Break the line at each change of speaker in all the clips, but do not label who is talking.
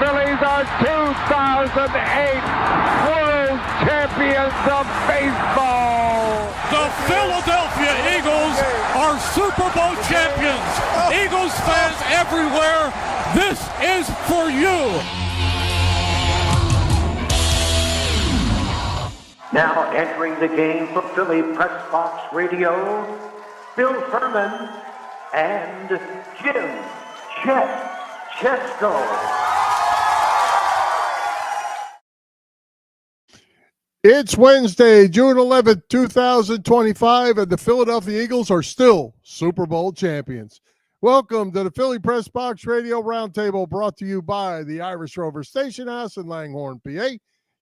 Phillies are 2008 World Champions of Baseball.
The Philadelphia Eagles are Super Bowl champions. Eagles fans everywhere, this is for you.
Now entering the game for Philly Pressbox Radio, Bill Furman and Jim Chesko.
It's Wednesday, June 11th, 2025, and the Philadelphia Eagles are still Super Bowl champions. Welcome to the Philly Pressbox Radio Roundtable, brought to you by the Irish Rover Station House in Langhorne, PA,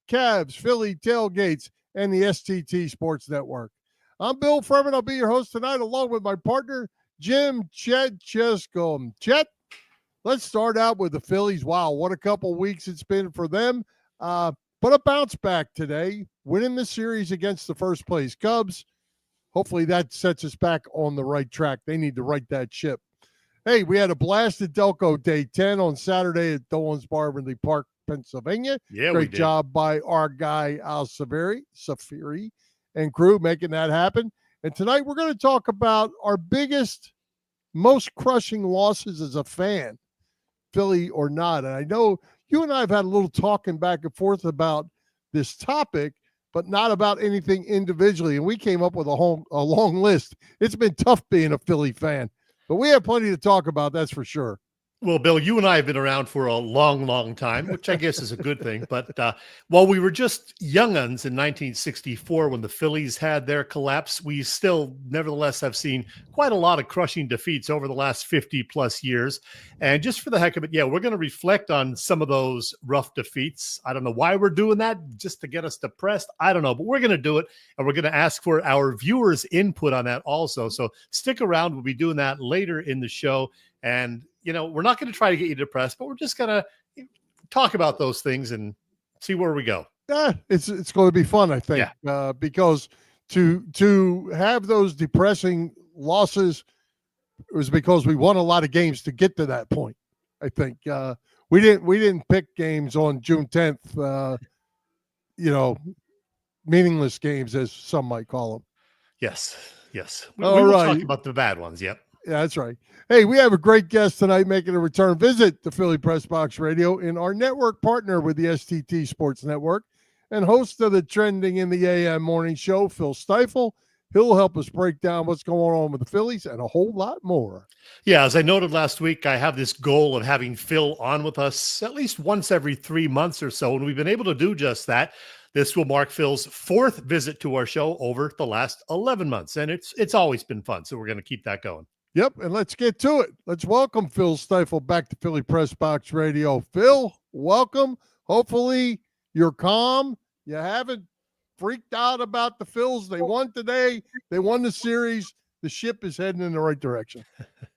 Cavs, Philly Tailgates, and the STT Sports Network. I'm Bill Furman. I'll be your host tonight, along with my partner, Jim Chesko. Chet, let's start out with the Phillies. Wow, what a couple weeks it's been for them. But a bounce back today, winning the series against the first place Cubs. Hopefully that sets us back on the right track. They need to right that ship. Hey, we had a blast at Delco Day 10 on Saturday at Dolan's Bar, Ridley Park, Pennsylvania.
Yeah,
Great job by our guy, Al Safiri and crew making that happen. And tonight we're going to talk about our biggest, most crushing losses as a fan, Philly or not. And I know you and I have had a little talking back and forth about this topic, but not about anything individually. And we came up with a long list. It's been tough being a Philly fan, but we have plenty to talk about, that's for sure.
Well, Bill, you and I have been around for a long, long time, which I guess is a good thing. But while we were just young'uns in 1964 when the Phillies had their collapse, we still nevertheless have seen quite a lot of crushing defeats over the last 50 plus years. And just for the heck of it, yeah, we're going to reflect on some of those rough defeats. I don't know why we're doing that, just to get us depressed. I don't know, but we're going to do it. And we're going to ask for our viewers' input on that also. So stick around. We'll be doing that later in the show. And you know, we're not going to try to get you depressed, but we're just going to talk about those things and see where we go.
Yeah, it's going to be fun, I think, because to have those depressing losses was because we won a lot of games to get to that point. I think we didn't pick games on June 10th, meaningless games, as some might call them.
Yes. We will talk about the bad ones. Yep.
Yeah, that's right. Hey, we have a great guest tonight making a return. Visit the Philly Pressbox Radio in our network partner with the STT Sports Network and host of the Trending in the AM morning show, Phil Stiefel. He'll help us break down what's going on with the Phillies and a whole lot more.
Yeah, as I noted last week, I have this goal of having Phil on with us at least once every 3 months or so, and we've been able to do just that. This will mark Phil's 4th visit to our show over the last 11 months, and it's always been fun, so we're going to keep that going.
Yep, and let's get to it. Let's welcome Phil Stiefel back to Philly Pressbox Radio. Phil, welcome. Hopefully you're calm. You haven't freaked out about the Phils. They won today. They won the series. The ship is heading in the right direction.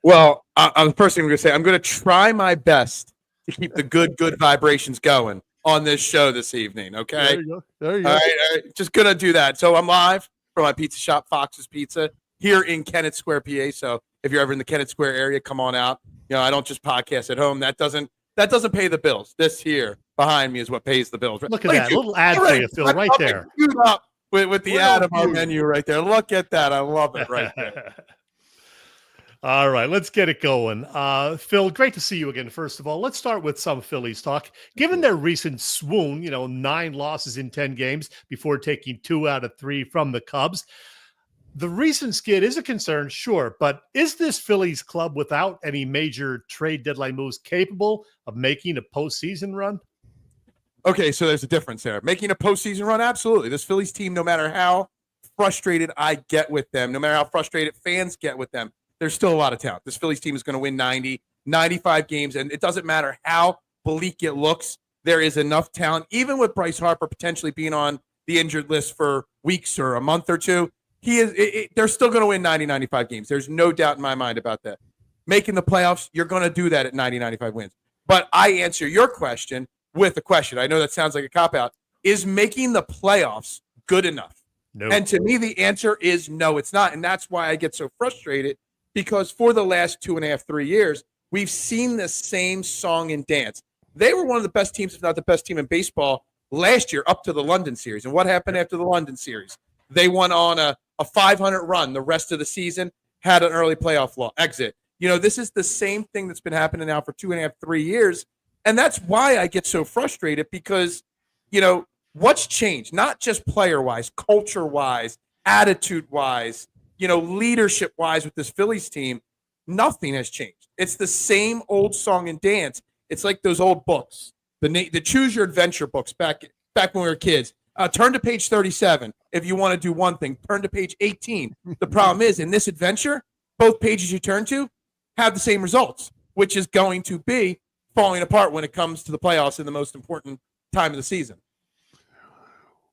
Well, the first thing I'm going to say, I'm going to try my best to keep the good vibrations going on this show this evening, okay?
There you go.
All right. Just going to do that. So I'm live from my pizza shop, Fox's Pizza, here in Kennett Square, PA. So if you're ever in the Kennett Square area, come on out. You know, I don't just podcast at home. That doesn't pay the bills. This here behind me is what pays the bills.
Look at that little ad for you, Phil, right there.
Up with the ad of our menu right there. Look at that. I love it right there.
All right, let's get it going. Phil, great to see you again, first of all. Let's start with some Phillies talk. Given their recent swoon, 9 losses in 10 games before taking 2 out of 3 from the Cubs, the recent skid is a concern, sure, but is this Phillies club without any major trade deadline moves capable of making a postseason run?
Okay, so there's a difference there. Making a postseason run, absolutely. This Phillies team, no matter how frustrated I get with them, no matter how frustrated fans get with them, there's still a lot of talent. This Phillies team is going to win 90, 95 games, and it doesn't matter how bleak it looks. There is enough talent, even with Bryce Harper potentially being on the injured list for weeks or a month or two. They're still going to win 90, 95 games. There's no doubt in my mind about that. Making the playoffs, you're going to do that at 90, 95 wins. But I answer your question with a question. I know that sounds like a cop-out. Is making the playoffs good enough?
No.
And to me, the answer is no, it's not. And that's why I get so frustrated, because for the last 2.5, 3 years, we've seen the same song and dance. They were one of the best teams, if not the best team in baseball last year up to the London series. And what happened after the London series? They went on a 500 run the rest of the season, had an early playoff exit. This is the same thing that's been happening now for 2.5, 3 years. And that's why I get so frustrated because, what's changed? Not just player-wise, culture-wise, attitude-wise, leadership-wise with this Phillies team. Nothing has changed. It's the same old song and dance. It's like those old books, the Choose Your Adventure books back when we were kids. Turn to page 37 if you want to do one thing. Turn to page 18. The problem is, in this adventure, both pages you turn to have the same results, which is going to be falling apart when it comes to the playoffs in the most important time of the season.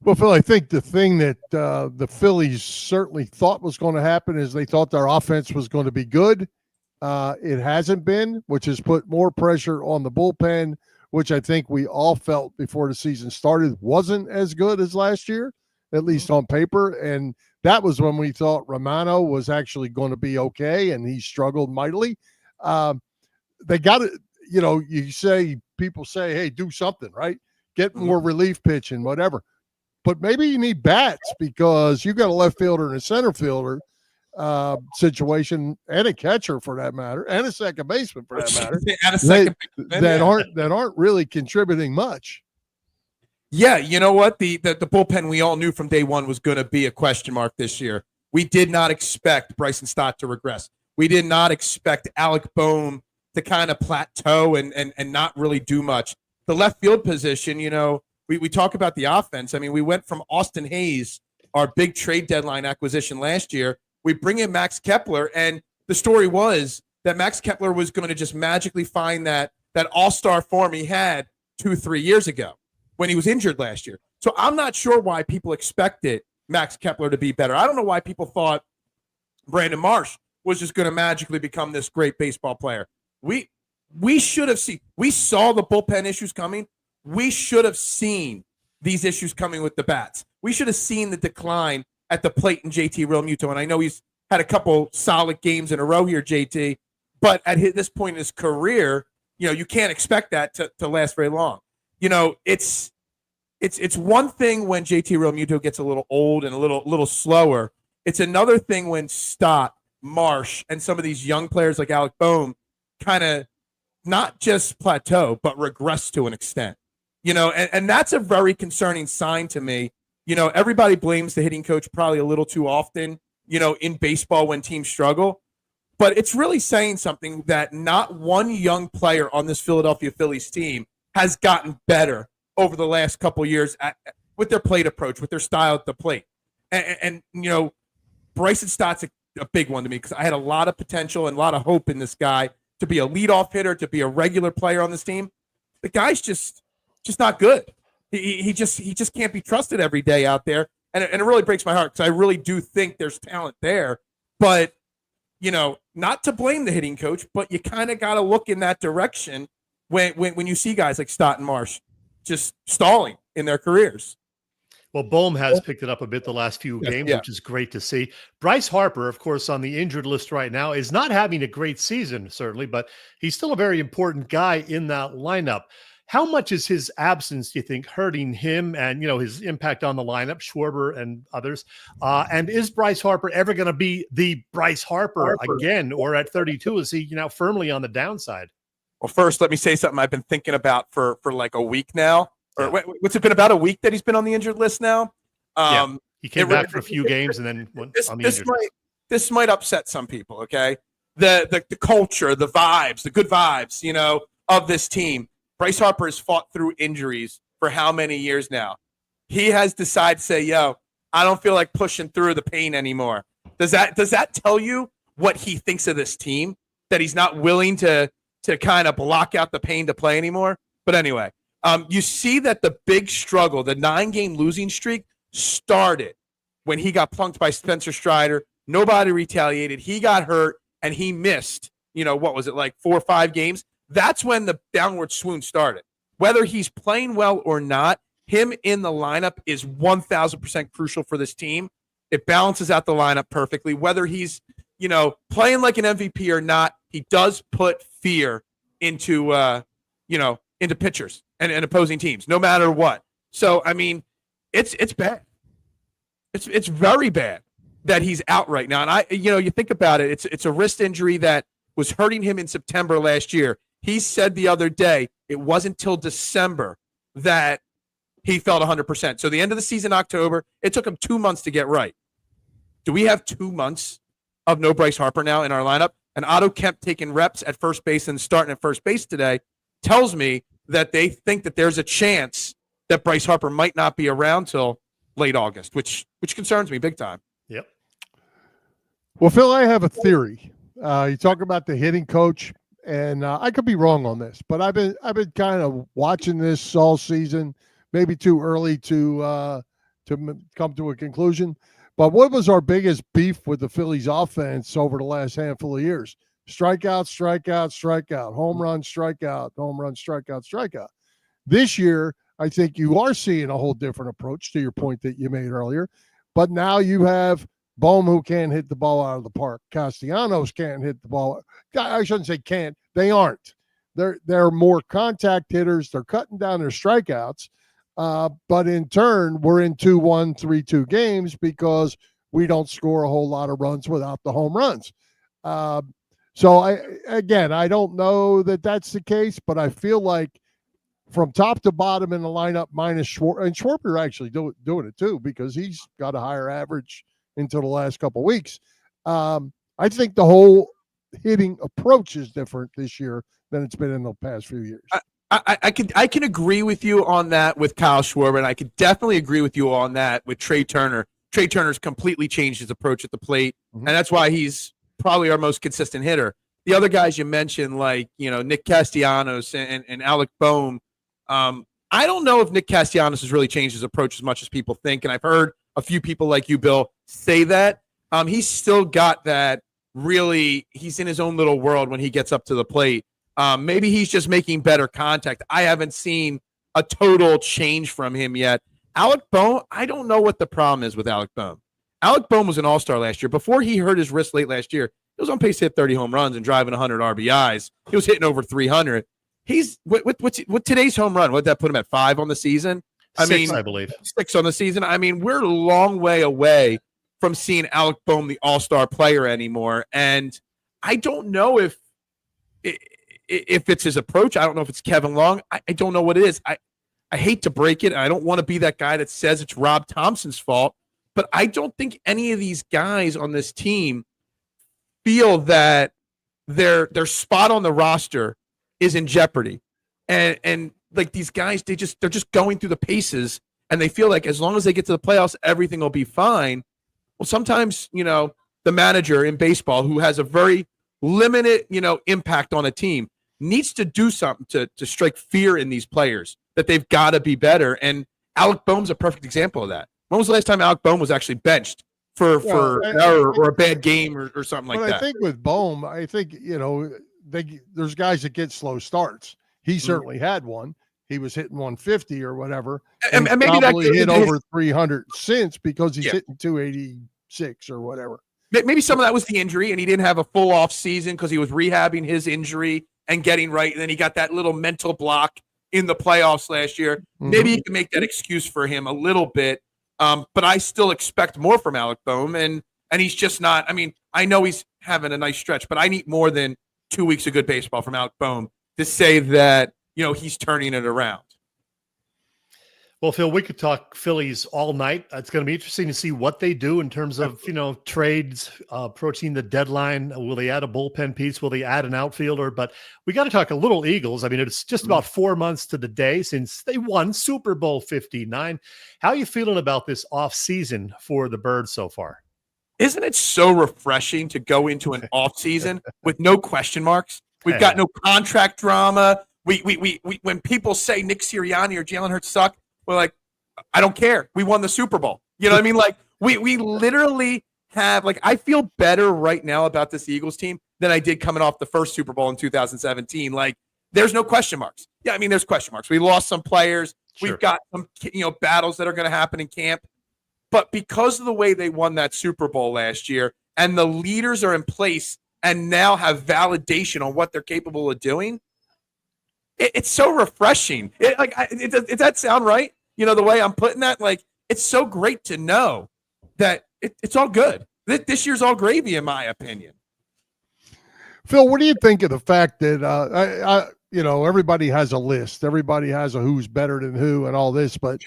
Well, Phil, I think the thing that the Phillies certainly thought was going to happen is they thought their offense was going to be good. It hasn't been, which has put more pressure on the bullpen, which I think we all felt before the season started wasn't as good as last year, at least on paper. And that was when we thought Romano was actually going to be okay, and he struggled mightily. They got it. People say, hey, do something, right? Get more relief pitching, whatever. But maybe you need bats because you got a left fielder and a center fielder situation, and a catcher for that matter, and a second baseman for that matter, that aren't really contributing much.
Yeah, you know what? The bullpen we all knew from day one was going to be a question mark this year. We did not expect Bryson Stott to regress. We did not expect Alec Boehm to kind of plateau and not really do much. The left field position, we talk about the offense. I mean, we went from Austin Hayes, our big trade deadline acquisition last year. We bring in Max Kepler, and the story was that Max Kepler was going to just magically find that all-star form he had 2-3 years ago when he was injured last year. So I'm not sure why people expected Max Kepler to be better. I don't know why people thought Brandon Marsh was just going to magically become this great baseball player. We should have seen. We saw the bullpen issues coming. We should have seen these issues coming with the bats. We should have seen the decline at the plate in JT Realmuto. And I know he's had a couple solid games in a row here, JT, but at this point in his career, you can't expect that to last very long. It's one thing when JT Realmuto gets a little old and a little slower. It's another thing when Stott, Marsh, and some of these young players like Alec Boehm kind of not just plateau, but regress to an extent. And that's a very concerning sign to me. Everybody blames the hitting coach probably a little too often, in baseball when teams struggle. But it's really saying something that not one young player on this Philadelphia Phillies team has gotten better over the last couple of years with their plate approach, with their style at the plate. And Bryson Stott's a big one to me because I had a lot of potential and a lot of hope in this guy to be a leadoff hitter, to be a regular player on this team. The guy's just not good. He just can't be trusted every day out there. And it really breaks my heart because I really do think there's talent there. But, not to blame the hitting coach, but you kind of got to look in that direction when you see guys like Stott and Marsh just stalling in their careers.
Well, Boehm has picked it up a bit the last few games, which is great to see. Bryce Harper, of course, on the injured list right now, is not having a great season, certainly, but he's still a very important guy in that lineup. How much is his absence, do you think, hurting him and, his impact on the lineup, Schwarber and others? And is Bryce Harper ever going to be the Bryce Harper again, or at 32, is he, firmly on the downside?
Well, first, let me say something I've been thinking about for like a week now. Or what's it been, about a week that he's been on the injured list now?
He came back for a few games and then went on the injured list.
This might upset some people, okay? The culture, the vibes, the good vibes, of this team. Bryce Harper has fought through injuries for how many years now? He has decided to say, I don't feel like pushing through the pain anymore. Does that tell you what he thinks of this team? That he's not willing to kind of block out the pain to play anymore? But anyway, you see that the big struggle, the 9-game losing streak, started when he got plunked by Spencer Strider. Nobody retaliated. He got hurt, and he missed, what was it, like 4 or 5 games? That's when the downward swoon started. Whether he's playing well or not, him in the lineup is 1,000% crucial for this team. It balances out the lineup perfectly. Whether he's, playing like an MVP or not, he does put fear into into pitchers and opposing teams, no matter what. So, I mean, it's bad. It's very bad that he's out right now. And you think about it, it's a wrist injury that was hurting him in September last year. He said the other day it wasn't till December that he felt 100%. So the end of the season, October, it took him 2 months to get right. Do we have 2 months of no Bryce Harper now in our lineup? And Otto Kemp taking reps at first base and starting at first base today tells me that they think that there's a chance that Bryce Harper might not be around till late August, which concerns me big time.
Yep.
Well, Phil, I have a theory. You talk about the hitting coach, and I could be wrong on this, but I've been kind of watching this all season. Maybe too early to come to a conclusion. But what was our biggest beef with the Phillies offense over the last handful of years? Strikeout, strikeout, strikeout, home run, strikeout, home run, strikeout, strikeout. This year, I think you are seeing a whole different approach to your point that you made earlier. But now you have Bohm who can't hit the ball out of the park. Castellanos can't hit the ball. I shouldn't say can't. They aren't. They're more contact hitters. They're cutting down their strikeouts. But in turn, we're in 2-1, 3-2 games because we don't score a whole lot of runs without the home runs. So I don't know that that's the case, but I feel like from top to bottom in the lineup, minus Schwarber, and Schwarber actually doing it too because he's got a higher average into the last couple of weeks. I think the whole hitting approach is different this year than it's been in the past few years.
I can agree with you on that with Kyle Schwarber, and I could definitely agree with you on that with Trey Turner. Trey Turner's completely changed his approach at the plate, and that's why he's probably our most consistent hitter. The other guys you mentioned, like Nick Castellanos and Alec Bohm, I don't know if Nick Castellanos has really changed his approach as much as people think, and I've heard a few people like you, Bill, say that. He's still got that really – he's in his own little world when he gets up to the plate. Maybe he's just making better contact. I haven't seen a total change from him yet. Alec Bohm, I don't know what the problem is with Alec Bohm. Alec Bohm was an all-star last year. Before he hurt his wrist late last year, he was on pace to hit 30 home runs and driving 100 RBIs. He was hitting over 300. He's with today's home run, what did that put him at 5 on the season?
I believe
6 on the season. I mean, we're a long way away from seeing Alec Bohm the all-star player anymore. And I don't know if it's his approach. I don't know if it's Kevin Long. I don't know what it is. I hate to break it. I don't want to be that guy that says it's Rob Thompson's fault, but I don't think any of these guys on this team feel that their spot on the roster is in jeopardy. And like these guys, they're just going through the paces and they feel like as long as they get to the playoffs, everything will be fine. Well, sometimes, the manager in baseball who has a very limited, impact on a team needs to do something to strike fear in these players that they've got to be better. And Alec Bohm's a perfect example of that. When was the last time Alec Bohm was actually benched for an error or a bad game or something like that?
I think with Bohm, there's guys that get slow starts. He certainly had one. He was hitting 150 or whatever. And maybe probably hit over 300 since because he's hitting 286 or whatever.
Maybe some of that was the injury, and he didn't have a full off season because he was rehabbing his injury and getting right. And then he got that little mental block in the playoffs last year. Mm-hmm. Maybe you can make that excuse for him a little bit. But I still expect more from Alec Bohm, and he's just not. I mean, I know he's having a nice stretch, but I need more than 2 weeks of good baseball from Alec Bohm to say that he's turning it around.
Well, Phil, we could talk Phillies all night. It's going to be interesting to see what they do in terms of, trades approaching the deadline. Will they add a bullpen piece? Will they add an outfielder? But we got to talk a little Eagles. I mean, it's just about 4 months to the day since they won Super Bowl 59. How are you feeling about this offseason for the Birds so far?
Isn't it so refreshing to go into an offseason with no question marks? We've got no contract drama. We when people say Nick Sirianni or Jalen Hurts suck, we're like, I don't care. We won the Super Bowl. You know what I mean? Like, we literally have, I feel better right now about this Eagles team than I did coming off the first Super Bowl in 2017. Like, there's no question marks. Yeah, I mean, there's question marks. We lost some players. Sure. We've got some, battles that are going to happen in camp. But because of the way they won that Super Bowl last year and the leaders are in place and now have validation on what they're capable of doing, it's so refreshing. Does that sound right? The way I'm putting that, like, it's so great to know that it's all good. This year's all gravy, in my opinion.
Phil, what do you think of the fact that everybody has a list, everybody has a who's better than who and all this, but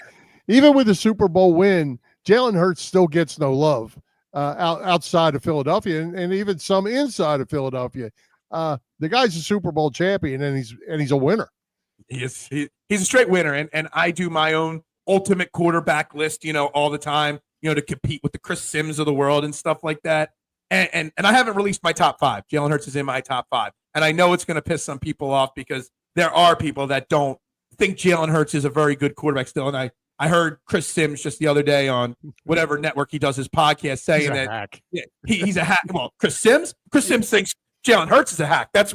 even with the Super Bowl win, Jalen Hurts still gets no love outside of Philadelphia and even some inside of Philadelphia. The guy's a Super Bowl champion and he's a winner.
He's a straight winner, and I do my own ultimate quarterback list, all the time, to compete with the Chris Sims of the world and stuff like that. And I haven't released my top 5. Jalen Hurts is in my top 5, and I know it's going to piss some people off because there are people that don't think Jalen Hurts is a very good quarterback still. And I heard Chris Sims just the other day on whatever network he does his podcast saying that he's a hack. Well, Chris Sims thinks Jalen Hurts is a hack. That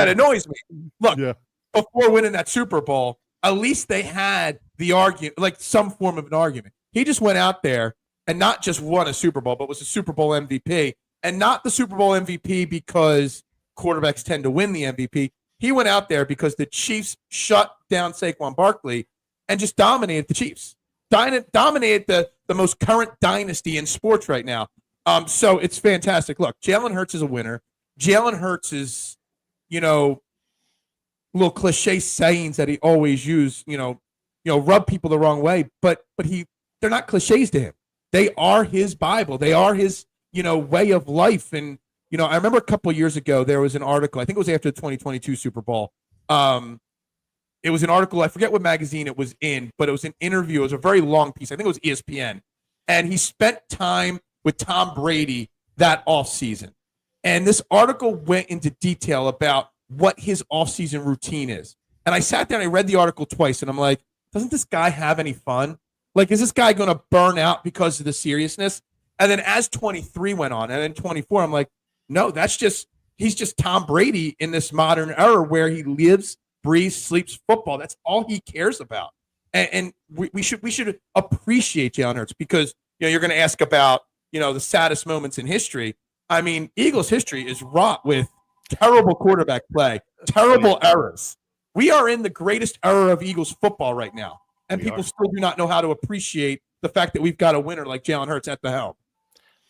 annoys me. Look, before winning that Super Bowl, at least they had the argument, like some form of an argument. He just went out there and not just won a Super Bowl, but was a Super Bowl MVP, and not the Super Bowl MVP because quarterbacks tend to win the MVP. He went out there because the Chiefs shut down Saquon Barkley and just dominated the Chiefs. Dominated the most current dynasty in sports right now. So it's fantastic. Look, Jalen Hurts is a winner. Jalen Hurts is, little cliche sayings that he always used, rub people the wrong way, but they're not cliches to him. They are his Bible. They are his, way of life. And, I remember a couple of years ago, there was an article, I think it was after the 2022 Super Bowl. It was an article, I forget what magazine it was in, but it was an interview. It was a very long piece. I think it was ESPN. And he spent time with Tom Brady that offseason. And this article went into detail about what his offseason routine is. And I sat down and I read the article twice, and I'm like, doesn't this guy have any fun? Like, is this guy going to burn out because of the seriousness? And then as 23 went on, and then 24, I'm like, no, he's just Tom Brady in this modern era where he lives, breathes, sleeps football. That's all he cares about. And we should appreciate Jalen Hurts because, you're going to ask about, the saddest moments in history. I mean, Eagles history is wrought with terrible quarterback play, terrible errors. We are in the greatest era of Eagles football right now, and people still do not know how to appreciate the fact that we've got a winner like Jalen Hurts at the helm.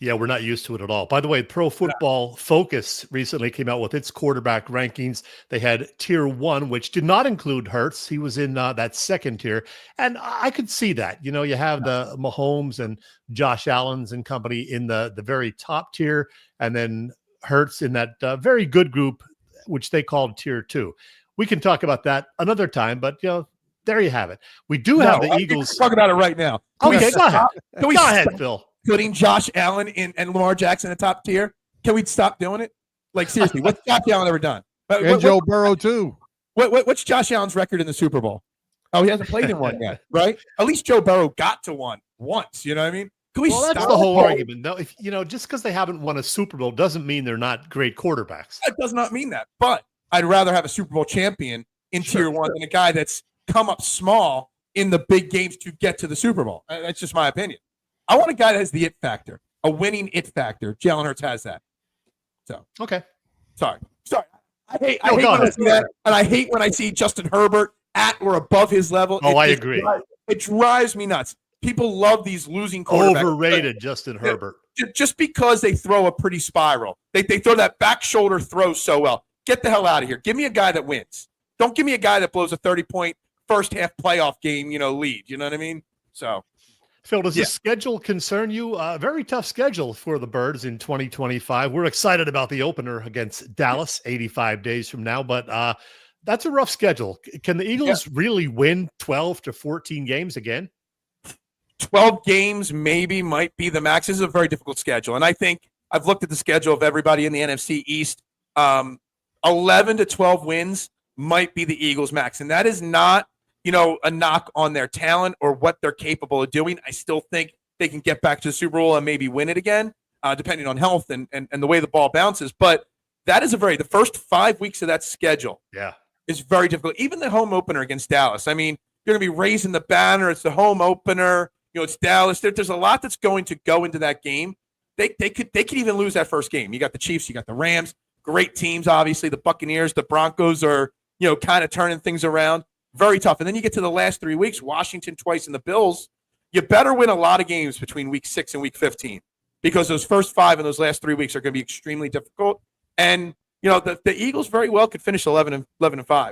Yeah, we're not used to it at all. By the way, Pro Football Focus recently came out with its quarterback rankings. They had tier 1, which did not include Hurts. He was in that second tier. And I could see that. You have the Mahomes and Josh Allen's and company in the very top tier, and then Hurts in that very good group, which they called tier 2. We can talk about that another time, but there you have it. We do have the Eagles.
Talk about it right now.
Okay, go ahead. Go ahead, Phil.
Putting Josh Allen and Lamar Jackson in the top tier. Can we stop doing it? Like, seriously, what's Josh Allen ever done?
And Joe Burrow too.
What's Josh Allen's record in the Super Bowl? Oh, he hasn't played in one yet, right? At least Joe Burrow got to one once. You know what I mean? Can we stop?
That's the whole argument. No, if just because they haven't won a Super Bowl doesn't mean they're not great quarterbacks.
That does not mean that. But I'd rather have a Super Bowl champion in tier 1 than a guy that's come up small in the big games to get to the Super Bowl. That's just my opinion. I want a guy that has the it factor, a winning it factor. Jalen Hurts has that. So
okay,
sorry. I hate when I see that, and I hate when I see Justin Herbert at or above his level.
I agree.
It drives me nuts. People love these losing quarterbacks.
Overrated Justin Herbert.
Just because they throw a pretty spiral, they throw that back shoulder throw so well. Get the hell out of here. Give me a guy that wins. Don't give me a guy that blows a 30-point first half playoff game, lead. You know what I mean? So.
Phil, does the schedule concern you? Very tough schedule for the Birds in 2025. We're excited about the opener against Dallas 85 days from now, but that's a rough schedule. Can the Eagles really win 12 to 14 games again?
12 games maybe might be the max. This is a very difficult schedule, and I think I've looked at the schedule of everybody in the NFC East. 11 to 12 wins might be the Eagles' max, and that is not a knock on their talent or what they're capable of doing. I still think they can get back to the Super Bowl and maybe win it again, depending on health and the way the ball bounces. But that is the first 5 weeks of that schedule is very difficult. Even the home opener against Dallas. I mean, you're going to be raising the banner. It's the home opener. It's Dallas. There's a lot that's going to go into that game. They could even lose that first game. You got the Chiefs. You got the Rams. Great teams, obviously. The Buccaneers, the Broncos are, kind of turning things around. Very tough. And then you get to the last 3 weeks, Washington twice and the Bills. You better win a lot of games between week 6 and week 15 because those first 5 and those last 3 weeks are going to be extremely difficult. And, the Eagles very well could finish 11-5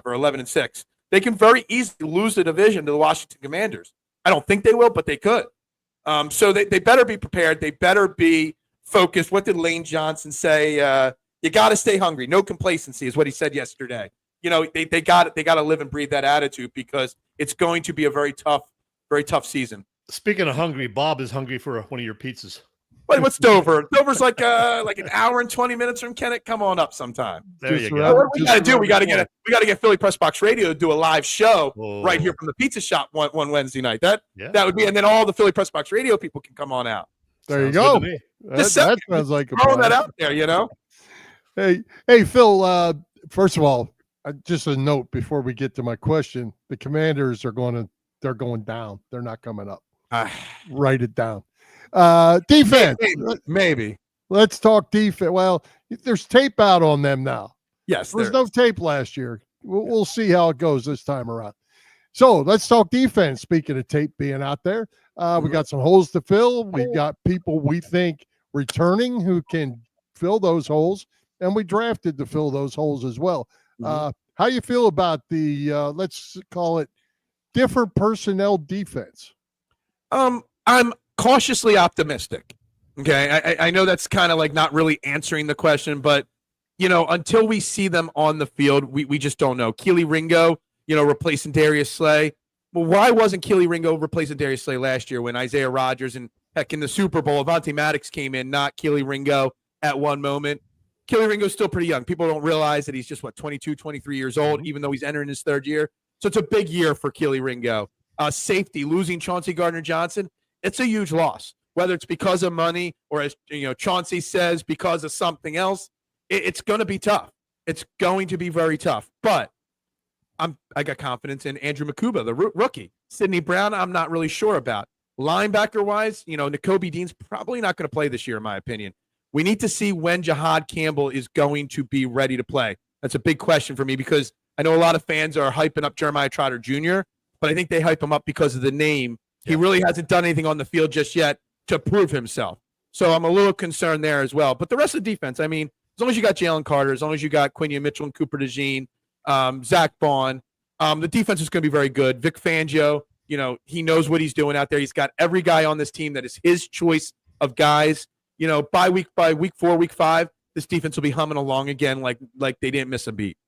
or 11-6. They can very easily lose the division to the Washington Commanders. I don't think they will, but they could. So they better be prepared. They better be focused. What did Lane Johnson say? You got to stay hungry. No complacency is what he said yesterday. They got to live and breathe that attitude because it's going to be a very tough season.
Speaking of hungry, Bob is hungry for one of your pizzas.
What's Dover? Dover's like an hour and 20 minutes from Kennett. Come on up sometime.
There you go.
What we got to do? We got to get Philly Pressbox Radio to do a live show right here from the pizza shop one Wednesday night. That would be, and then all the Philly Pressbox Radio people can come on out.
There you go. That sounds like a
throwing that out there.
Hey, Phil. First of all, just a note before we get to my question: the Commanders they're going down. They're not coming up. Write it down. Defense.
Maybe.
Let's talk defense. Well, there's tape out on them now.
Yes.
There's no tape last year. We'll see how it goes this time around. So let's talk defense. Speaking of tape being out there, we got some holes to fill. We got people we think returning who can fill those holes, and we drafted to fill those holes as well. How you feel about the let's call it different personnel defense?
I'm cautiously optimistic. Okay. I know that's kind of like not really answering the question, but until we see them on the field, we just don't know. Keely Ringo, replacing Darius Slay. Well, why wasn't Keely Ringo replacing Darius Slay last year when Isaiah Rodgers and heck in the Super Bowl, Avonte Maddox came in, not Keely Ringo at one moment? Keely Ringo's still pretty young. People don't realize that he's just 22, 23 years old, even though he's entering his 3rd year. So it's a big year for Keely Ringo. Safety, losing Chauncey Gardner-Johnson. It's a huge loss, whether it's because of money or, as Chauncey says, because of something else. It's going to be tough. It's going to be very tough. But I got confidence in Andrew Makuba, the rookie. Sidney Brown, I'm not really sure about. Linebacker-wise, Nakobe Dean's probably not going to play this year, in my opinion. We need to see when Jahad Campbell is going to be ready to play. That's a big question for me because I know a lot of fans are hyping up Jeremiah Trotter Jr., but I think they hype him up because of the name. He really hasn't done anything on the field just yet to prove himself. So I'm a little concerned there as well. But the rest of the defense, I mean, as long as you got Jalen Carter, as long as you got Quinion Mitchell and Cooper DeJean, Zach Bond, the defense is going to be very good. Vic Fangio, he knows what he's doing out there. He's got every guy on this team that is his choice of guys. By week 4, week 5, this defense will be humming along again like they didn't miss a beat.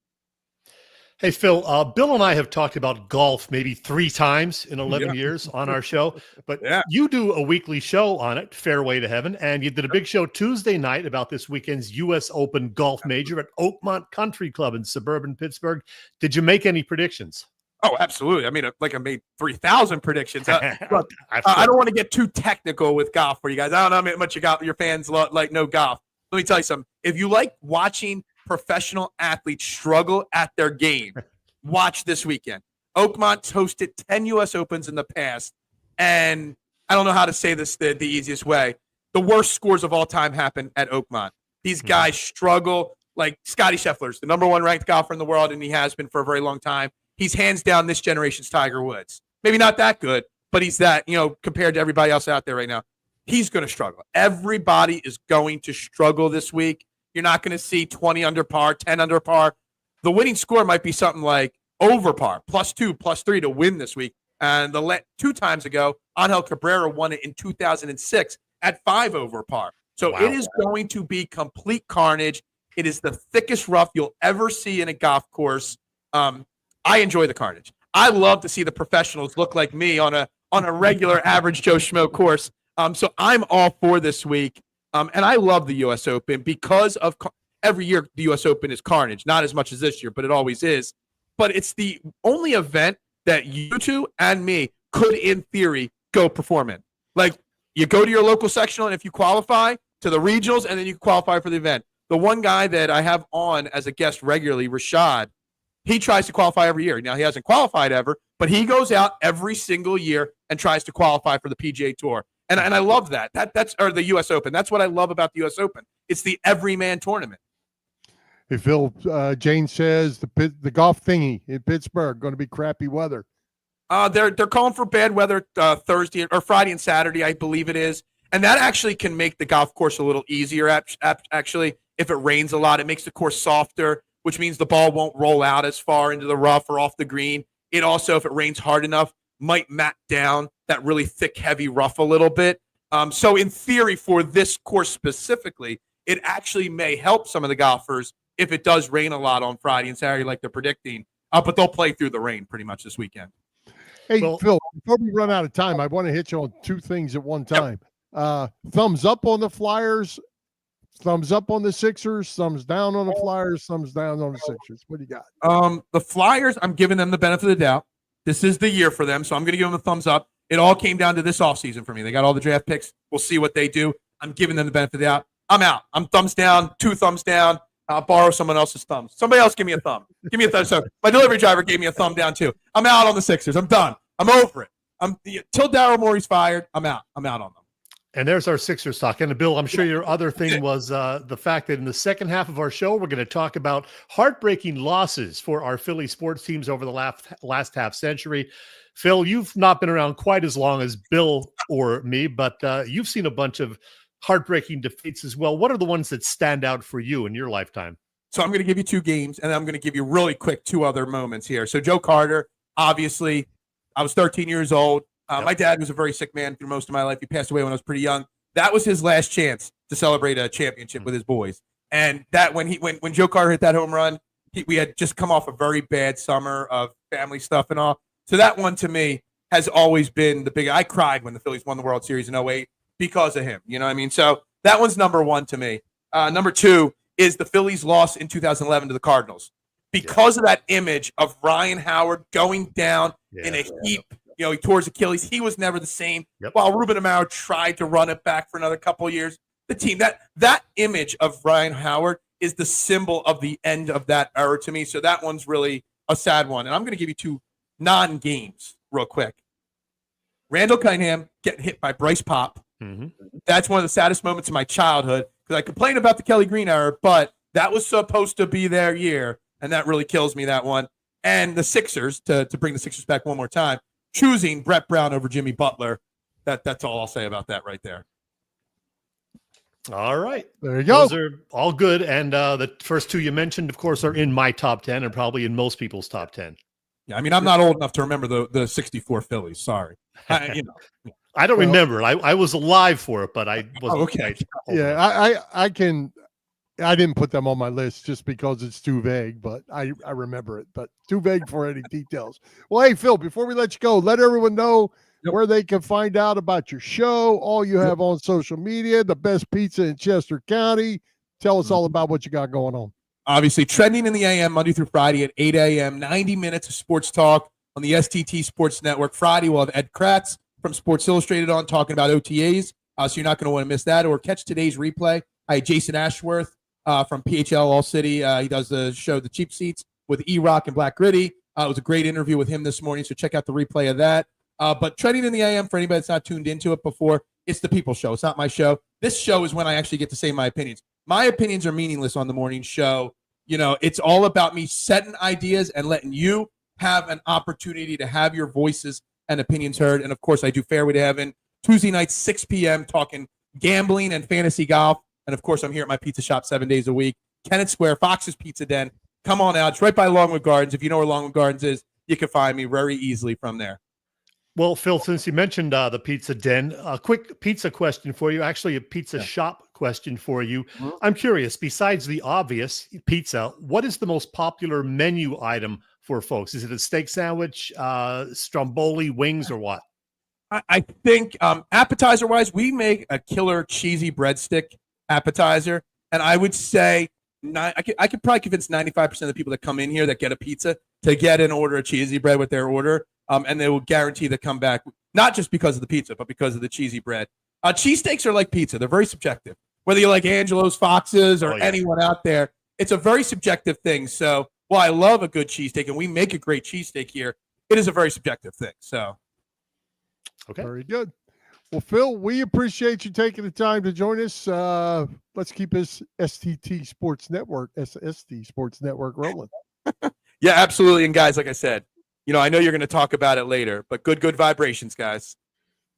Hey, Phil, Bill and I have talked about golf maybe 3 times in 11 years on our show, but you do a weekly show on it, Fairway to Heaven, and you did a big show Tuesday night about this weekend's U.S. Open golf major at Oakmont Country Club in suburban Pittsburgh. Did you make any predictions?
Oh, absolutely. I mean, I made 3,000 predictions. I don't want to get too technical with golf for you guys. I don't know how much your fans know golf. Let me tell you something. If you like watching professional athletes struggle at their game, watch this weekend. Oakmont's hosted 10 U.S. Opens in the past, and I don't know how to say this the easiest way. The worst scores of all time happen at Oakmont. These guys struggle. Like Scotty Scheffler's the number 1 ranked golfer in the world, and he has been for a very long time. He's hands down this generation's Tiger Woods. Maybe not that good, but he's that, compared to everybody else out there right now. He's going to struggle. Everybody is going to struggle this week. You're not going to see 20 under par, 10 under par. The winning score might be something like over par, +2, +3 to win this week. And 2 times ago, Angel Cabrera won it in 2006 at 5 over par. So It is going to be complete carnage. It is the thickest rough you'll ever see in a golf course. I enjoy the carnage. I love to see the professionals look like me on a regular average Joe Schmo course. So I'm all for this week. And I love the U.S. Open because of every year the U.S. Open is carnage. Not as much as this year, but it always is. But it's the only event that you two and me could, in theory, go perform in. Like, you go to your local sectional, and if you qualify to the regionals, and then you qualify for the event. The one guy that I have on as a guest regularly, Rashad, he tries to qualify every year. Now, he hasn't qualified ever, but he goes out every single year and tries to qualify for the PGA Tour. And I love that. That's the U.S. Open. That's what I love about the U.S. Open. It's the everyman tournament.
Hey, Phil, Jane says the golf thingy in Pittsburgh going to be crappy weather.
They're calling for bad weather Thursday or Friday and Saturday, I believe it is. And that actually can make the golf course a little easier, actually. If it rains a lot, it makes the course softer, which means the ball won't roll out as far into the rough or off the green. It also, if it rains hard enough, might mat down that really thick, heavy rough a little bit. So in theory, for this course specifically, it actually may help some of the golfers if it does rain a lot on Friday and Saturday like they're predicting. But they'll play through the rain pretty much this weekend.
Hey, Phil, before we run out of time, I want to hit you on two things at one time. Thumbs up on the Flyers, thumbs up on the Sixers, thumbs down on the Flyers, thumbs down on the Sixers. What do you got?
The Flyers, I'm giving them the benefit of the doubt. This is the year for them, so I'm going to give them a thumbs up. It all came down to this offseason for me. They got all the draft picks. We'll see what they do. I'm giving them the benefit of the doubt. I'm out. I'm thumbs down, 2 thumbs down. I'll borrow someone else's thumbs. Somebody else give me a thumb. Give me a thumb. So my delivery driver gave me a thumb down too. I'm out on the Sixers. I'm done. I'm over it. Till Daryl Morey's fired, I'm out. I'm out on them.
And there's our Sixers talk. And Bill, I'm sure your other thing was the fact that in the second half of our show, we're going to talk about heartbreaking losses for our Philly sports teams over the last half century. Phil, you've not been around quite as long as Bill or me, but you've seen a bunch of heartbreaking defeats as well. What are the ones that stand out for you in your lifetime?
So I'm going to give you 2 games, and then I'm going to give you really quick 2 other moments here. So Joe Carter, obviously, I was 13 years old. My dad was a very sick man through most of my life. He passed away when I was pretty young. That was his last chance to celebrate a championship with his boys. And that when Joe Carter hit that home run, we had just come off a very bad summer of family stuff and all. So that one to me has always been the big. I cried when the Phillies won the World Series in 2008 because of him. You know what I mean? So that one's number 1 to me. Number 2 is the Phillies loss in 2011 to the Cardinals because of that image of Ryan Howard going down in a heap. You know, he tore his Achilles. He was never the same. While Ruben Amaro tried to run it back for another couple of years, the team, that image of Ryan Howard is the symbol of the end of that era to me. So that one's really a sad one. And I'm going to give you 2 non-games real quick. Randall Cunningham getting hit by Bryce Pop. Mm-hmm. That's one of the saddest moments of my childhood because I complained about the Kelly Green era, but that was supposed to be their year, and that really kills me, that one. And the Sixers, to bring the Sixers back one more time, choosing Brett Brown over Jimmy Butler. That's all I'll say about that right there.
All right.
There you go.
Those are all good. And the first 2 you mentioned, of course, are in my top 10 and probably in most people's top 10.
Yeah, I mean, I'm not old enough to remember the 64 Phillies. Sorry.
I don't remember. I was alive for it, but I wasn't.
Okay.
Yeah, I didn't put them on my list just because it's too vague, but I remember it, but too vague for any details. Well, hey, Phil, before we let you go, let everyone know where they can find out about your show, all you have on social media, the best pizza in Chester County. Tell us all about what you got going on.
Obviously, trending in the AM Monday through Friday at 8 a.m., 90 minutes of sports talk on the STT Sports Network. Friday, we'll have Ed Kratz from Sports Illustrated on talking about OTAs, so you're not going to want to miss that. Or catch today's replay. I had Jason Ashworth from PHL All City. He does the show The Cheap Seats with E-Rock and Black Gritty. It was a great interview with him this morning, so check out the replay of that. But trending in the AM, for anybody that's not tuned into it before, it's the People's Show. It's not my show. This show is when I actually get to say my opinions. My opinions are meaningless on the morning show. You know, it's all about me setting ideas and letting you have an opportunity to have your voices and opinions heard. And, of course, I do Fairway to Heaven Tuesday nights, 6 p.m., talking gambling and fantasy golf. And, of course, I'm here at my pizza shop 7 days a week. Kennett Square, Fox's Pizza Den. Come on out. It's right by Longwood Gardens. If you know where Longwood Gardens is, you can find me very easily from there.
Well, Phil, since you mentioned the Pizza Den, a quick pizza question for you, actually a pizza shop question for you. Mm-hmm. I'm curious, besides the obvious pizza, what is the most popular menu item for folks? Is it a steak sandwich, stromboli, wings, or what?
I think appetizer-wise, we make a killer cheesy breadstick appetizer, and I would say I could probably convince 95% of the people that come in here that get a pizza to get an order of cheesy bread with their order. And they will guarantee to come back, not just because of the pizza, but because of the cheesy bread. Cheesesteaks are like pizza. They're very subjective. Whether you like Angelo's, Fox's, or anyone out there, it's a very subjective thing. So while I love a good cheesesteak, and we make a great cheesesteak here, it is a very subjective thing. So,
okay. Very good. Well, Phil, we appreciate you taking the time to join us. Let's keep this SST Sports Network rolling.
Yeah, absolutely. And guys, like I said, I know you're going to talk about it later, but good vibrations, guys.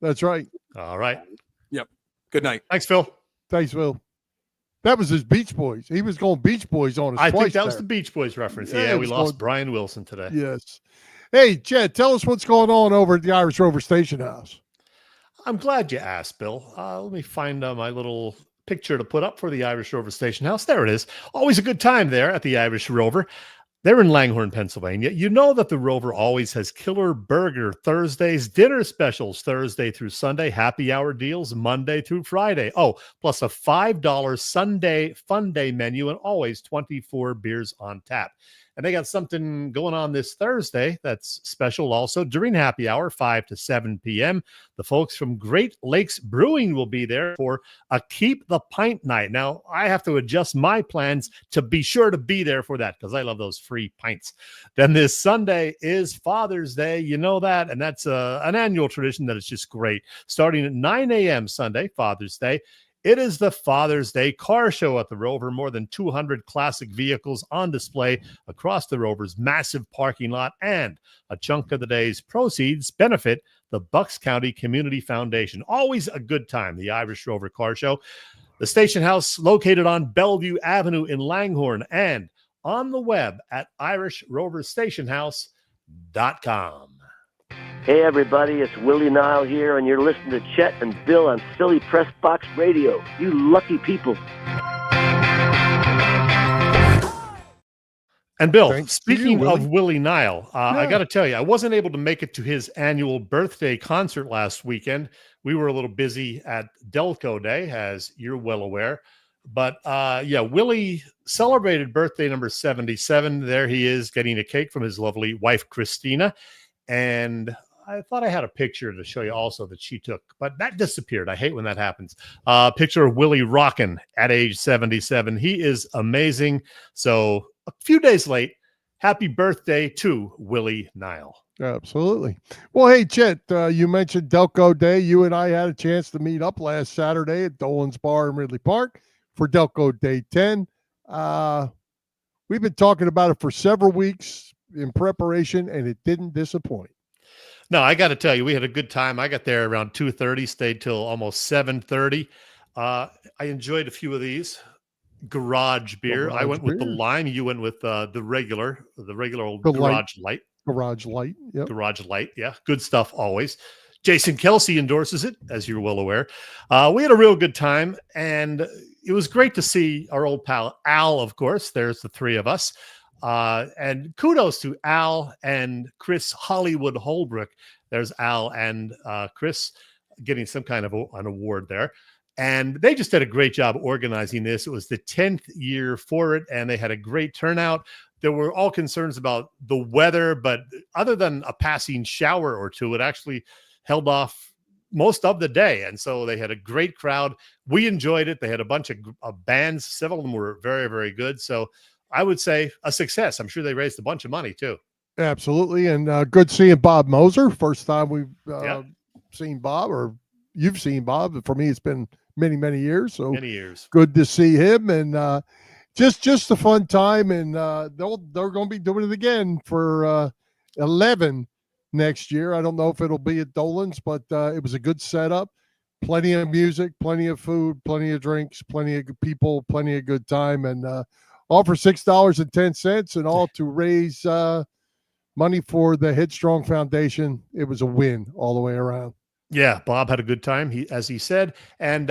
That's right.
All right.
Yep. Good night.
Thanks, Phil.
Thanks, Phil. That was his Beach Boys. He was going Beach Boys on us.
I think that was the Beach Boys reference. Yeah, we lost
going...
Brian Wilson today.
Yes. Hey, Chad, tell us what's going on over at the Irish Rover Station House.
I'm glad you asked, Bill. Let me find my little picture to put up for the Irish Rover Station House. There it is. Always a good time there at the Irish Rover. They're in Langhorne, Pennsylvania. You know that the Rover always has killer burger Thursdays, dinner specials Thursday through Sunday, happy hour deals Monday through Friday. Oh, plus a $5 Sunday fun day menu and always 24 beers on tap. And they got something going on this Thursday that's special also during happy hour, 5 to 7 p.m. The folks from Great Lakes Brewing will be there for a Keep the Pint night. Now, I have to adjust my plans to be sure to be there for that because I love those free pints. Then this Sunday is Father's Day. You know that. And that's an annual tradition that is just great. Starting at 9 a.m. Sunday, Father's Day. It is the Father's Day car show at the Rover. More than 200 classic vehicles on display across the Rover's massive parking lot, and a chunk of the day's proceeds benefit the Bucks County Community Foundation. Always a good time, the Irish Rover Car Show. The station house located on Bellevue Avenue in Langhorne and on the web at irishroverstationhouse.com.
Hey everybody, it's Willie Nile here, and you're listening to Chet and Bill on Philly Pressbox Radio. You lucky people.
And Bill, speaking of Willie Nile, I got to tell you, I wasn't able to make it to his annual birthday concert last weekend. We were a little busy at Delco Day, as you're well aware. But Willie celebrated birthday number 77. There he is getting a cake from his lovely wife, Christina. And I thought I had a picture to show you also that she took, but that disappeared. I hate when that happens. Picture of Willie rocking at age 77. He is amazing. So a few days late, happy birthday to Willie Nile.
Absolutely. Well, hey, Chet, you mentioned Delco Day. You and I had a chance to meet up last Saturday at Dolan's Bar in Ridley Park for Delco Day 10. We've been talking about it for several weeks in preparation, and it didn't disappoint.
No, I got to tell you, we had a good time. I got there around 2:30, stayed till almost 7:30. I enjoyed a few of these. Garage beer. I went with the lime. You went with the regular old Garage Light.
Garage Light. Yep.
Garage Light. Yeah. Good stuff always. Jason Kelsey endorses it, as you're well aware. We had a real good time, and it was great to see our old pal Al, of course. There's the three of us. And kudos to Al and Chris Hollywood Holbrook. There's Al and Chris getting some kind of an award there. And they just did a great job organizing this. It was the 10th year for it, and they had a great turnout. There were all concerns about the weather, but other than a passing shower or two, it actually held off most of the day. And so they had a great crowd. We enjoyed it. They had a bunch of bands. Several of them were very, very good. So I would say a success. I'm sure they raised a bunch of money too.
Absolutely. And good seeing Bob Moser. First time we've seen Bob, or you've seen Bob. For me, it's been many, many years. So
many years.
Good to see him. And just a fun time. And they're going to be doing it again for 11 next year. I don't know if it'll be at Dolan's, but it was a good setup. Plenty of music, plenty of food, plenty of drinks, plenty of people, plenty of good time. And all for $6.10, and all to raise money for the Headstrong Foundation. It was a win all the way around.
Yeah, Bob had a good time, as he said, and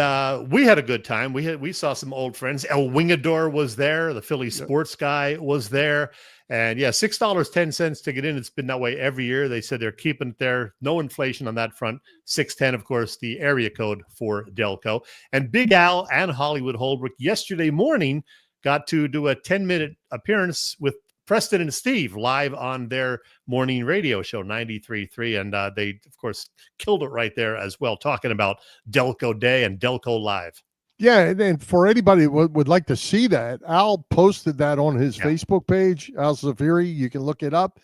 we had a good time. We saw some old friends. El Wingador was there. The Philly sports guy was there. And yeah, $6.10 to get in. It's been that way every year. They said they're keeping it there. No inflation on that front. 610, of course, the area code for Delco. And Big Al and Hollywood Holbrook yesterday morning got to do a 10-minute appearance with Preston and Steve live on their morning radio show, 93.3. And they, of course, killed it right there as well, talking about Delco Day and Delco Live.
Yeah, and for anybody who would like to see that, Al posted that on his Facebook page, Al Zafiri. You can look it up.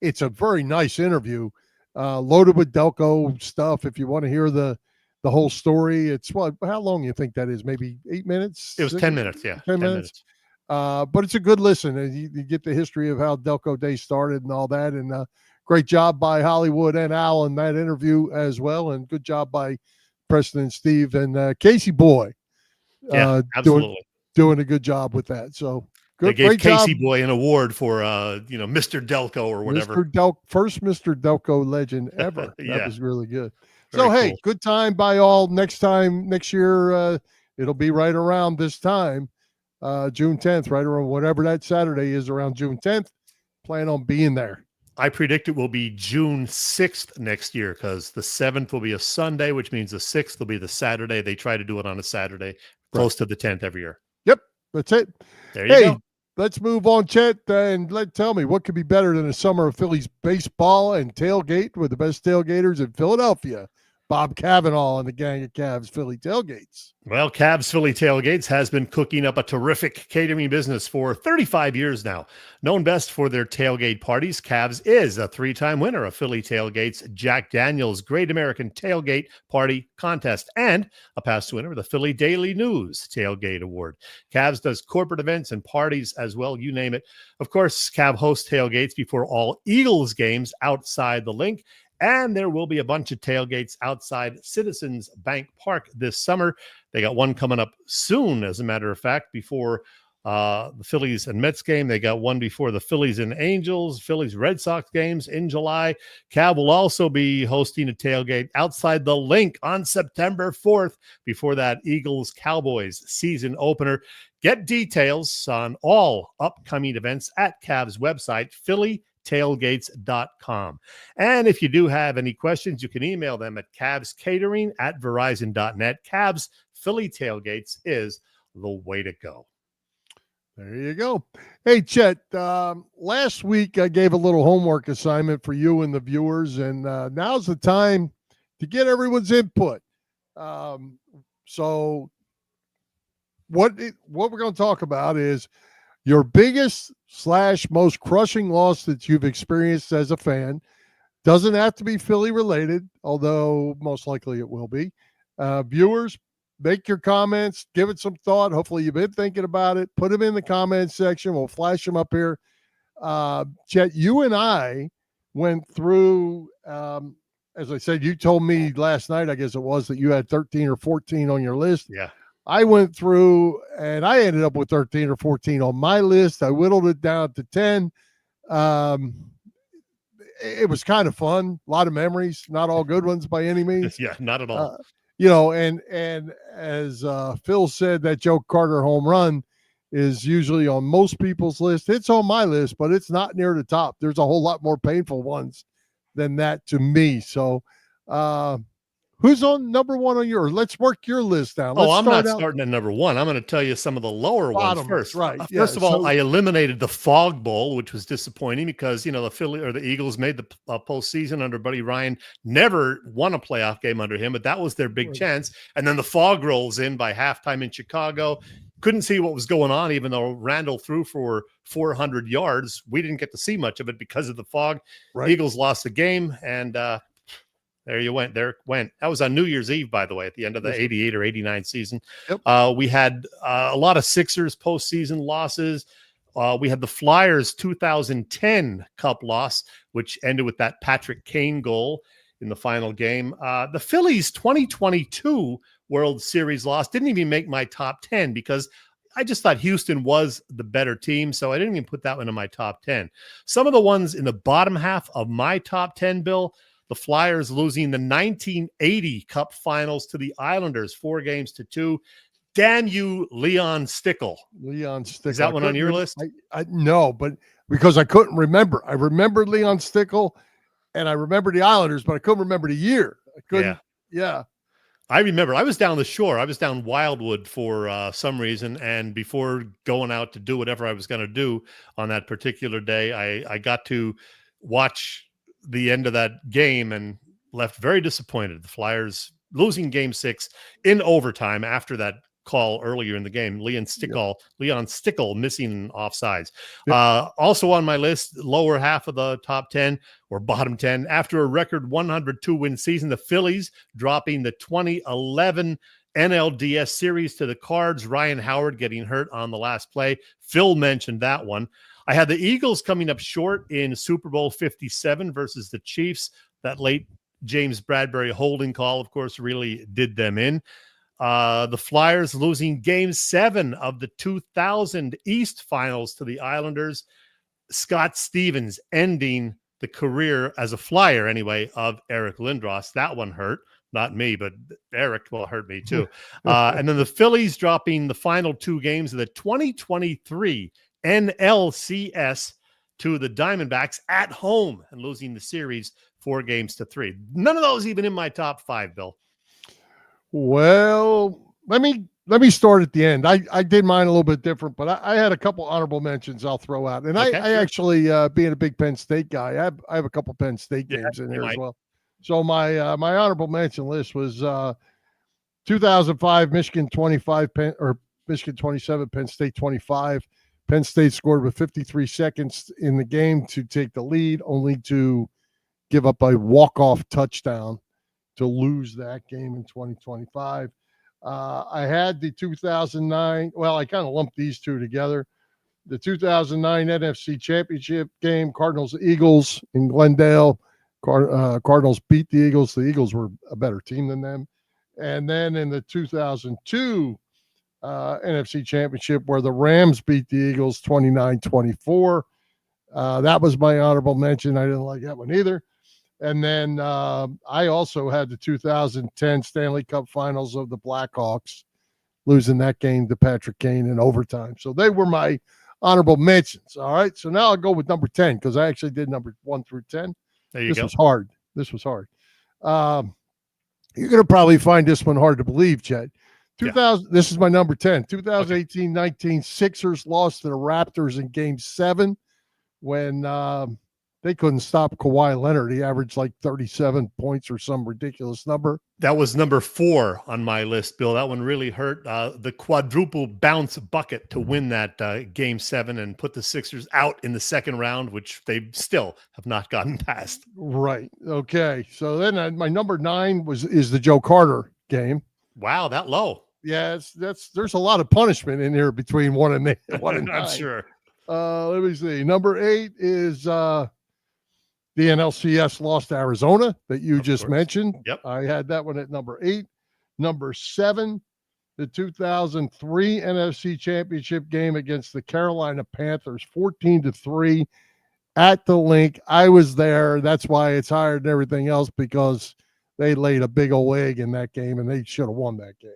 It's a very nice interview. loaded with Delco stuff. If you want to hear the whole story, it's how long you think that is? Maybe 8 minutes?
It was 10 minutes. Yeah.
10 minutes. But it's a good listen. And you get the history of how Delco Day started and all that. And great job by Hollywood and Al in that interview as well. And good job by Preston and Steve and Casey Boy.
Yeah, absolutely.
Doing a good job with that. So good.
They gave
great
Casey
job.
Boy an award for, Mr. Delco or whatever.
First Mr. Delco legend ever.
Yeah.
That was really good.
Very
so, hey,
cool.
good time by all. Next year, it'll be right around this time, June 10th, right around whatever that Saturday is around June 10th. Plan on being there.
I predict it will be June 6th next year because the 7th will be a Sunday, which means the 6th will be the Saturday. They try to do it on a Saturday, close to the 10th every year.
Yep, that's it.
There you go.
Let's move on, Chet, and tell me what could be better than a summer of Phillies baseball and tailgate with the best tailgaters in Philadelphia. Bob Cavanaugh and the gang of Cavs Philly Tailgates.
Well, Cavs Philly Tailgates has been cooking up a terrific catering business for 35 years now. Known best for their tailgate parties, Cavs is a 3-time winner of Philly Tailgate's Jack Daniels Great American Tailgate Party Contest and a past winner of the Philly Daily News Tailgate Award. Cavs does corporate events and parties as well, you name it. Of course, Cav hosts tailgates before all Eagles games outside the link. And there will be a bunch of tailgates outside Citizens Bank Park this summer. They got one coming up soon, as a matter of fact, before the Phillies and Mets game. They got one before the Phillies and Angels, Phillies Red Sox games in July. Cav will also be hosting a tailgate outside the link on September 4th before that Eagles Cowboys season opener. Get details on all upcoming events at Cav's website, phillytailgates.com. And if you do have any questions, you can email them at cavscatering@verizon.net. Cavs Philly Tailgates is the way to go.
There you go. Hey, Chet, last week I gave a little homework assignment for you and the viewers, and now's the time to get everyone's input. So what we're going to talk about is your biggest / most crushing loss that you've experienced as a fan. Doesn't have to be Philly related, although most likely it will be. Viewers, make your comments, give it some thought. Hopefully you've been thinking about it. Put them in the comments section. We'll flash them up here. Chet, you and I went through, as I said, you told me last night, I guess it was, that you had 13 or 14 on your list.
Yeah.
I went through and I ended up with 13 or 14 on my list. I whittled it down to 10. It was kind of fun. A lot of memories, not all good ones by any means.
Yeah, not at all.
And as Phil said, that Joe Carter home run is usually on most people's list. It's on my list, but it's not near the top. There's a whole lot more painful ones than that to me. So, who's on number one on yours? Let's work your list down.
I'm not starting at number one. I'm going to tell you some of the lower ones first.
Right.
First of all, I eliminated the Fog Bowl, which was disappointing because, the Philly or the Eagles made the postseason under Buddy Ryan, never won a playoff game under him, but that was their big chance. And then the fog rolls in by halftime in Chicago. Couldn't see what was going on, even though Randall threw for 400 yards. We didn't get to see much of it because of the fog. Right. Eagles lost the game, and there you went. There it went. That was on New Year's Eve, by the way, at the end of the 88 or 89 season. Yep. We had a lot of Sixers postseason losses. We had the Flyers 2010 Cup loss, which ended with that Patrick Kane goal in the final game. The Phillies 2022 World Series loss didn't even make my top 10 because I just thought Houston was the better team, so I didn't even put that one in my top 10. Some of the ones in the bottom half of my top 10, Bill, the Flyers losing the 1980 Cup Finals to the Islanders, 4-2. Damn you, Leon Stickle.
Leon Stickle.
Is that one on your list?
No, but because I couldn't remember. I remembered Leon Stickle, and I remembered the Islanders, but I couldn't remember the year. I couldn't. Yeah.
I remember I was down the shore. I was down Wildwood for some reason. And before going out to do whatever I was going to do on that particular day, I got to watch the end of that game and left very disappointed. The Flyers losing game 6 in overtime after that call earlier in the game. Leon Stickle missing offsides. Also on my list, lower half of the top 10 or bottom 10. After a record 102-win season, the Phillies dropping the 2011 NLDS series to the Cards. Ryan Howard getting hurt on the last play. Phil mentioned that one. I had the Eagles coming up short in Super Bowl 57 versus the Chiefs. That late James Bradbury holding call, of course, really did them in. The Flyers losing Game 7 of the 2000 East Finals to the Islanders. Scott Stevens ending the career as a Flyer, anyway, of Eric Lindros. That one hurt. Not me, but Eric will hurt me too. And then the Phillies dropping the final 2 games of the 2023 NLCS to the Diamondbacks at home and losing the series 4-3. None of those even in my top 5, Bill.
Well, let me start at the end. I did mine a little bit different, but I had a couple honorable mentions I'll throw out. And okay, I actually, being a big Penn State guy, I have a couple Penn State games in there as well. So my honorable mention list was 2005 Michigan 25 Michigan 27, Penn State 25. Penn State scored with 53 seconds in the game to take the lead, only to give up a walk-off touchdown to lose that game in 2025. I had the 2009, well, I kind of lumped these two together. The 2009 NFC Championship game, Cardinals-Eagles in Glendale. Cardinals beat the Eagles. The Eagles were a better team than them. And then in the 2002 NFC Championship, where the Rams beat the Eagles 29-24. That was my honorable mention. I didn't like that one either. And then I also had the 2010 Stanley Cup Finals of the Blackhawks, losing that game to Patrick Kane in overtime. So they were my honorable mentions. All right. So now I'll go with number 10 because I actually did number 1 through 10.
There you
go. This was hard. You're going to probably find this one hard to believe, Chet. This is my number 10. 2018-19 Sixers lost to the Raptors in Game 7 when they couldn't stop Kawhi Leonard. He averaged like 37 points or some ridiculous number.
That was number 4 on my list, Bill. That one really hurt. The quadruple bounce bucket to win that Game 7 and put the Sixers out in the second round, which they still have not gotten past.
Right. Okay. So then my number 9 is the Joe Carter game.
Wow, that low.
Yeah, there's a lot of punishment in here between 1 and 9.
I'm sure.
Let me see. Number 8 is the NLCS lost to Arizona that you just mentioned.
Yep.
I had that one at number 8. Number 7, the 2003 NFC Championship game against the Carolina Panthers, 14-3 at the Link. I was there. That's why it's higher than everything else, because they laid a big old egg in that game, and they should have won that game.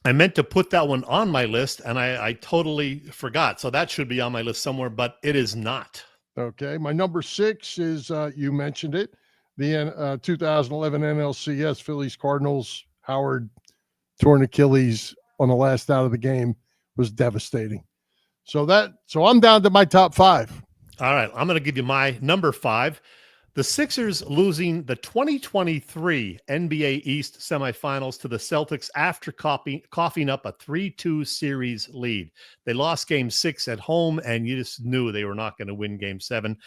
I meant to put that one on my list, and I totally forgot. So that should be on my list somewhere, but it is not.
Okay. My number 6 is, you mentioned it, the 2011 NLCS Phillies Cardinals. Howard torn Achilles on the last out of the game was devastating. So I'm down to my top 5.
All right. I'm going to give you my number 5. The Sixers losing the 2023 NBA East semifinals to the Celtics after coughing up a 3-2 series lead. They lost Game 6 at home, and you just knew they were not going to win Game 7.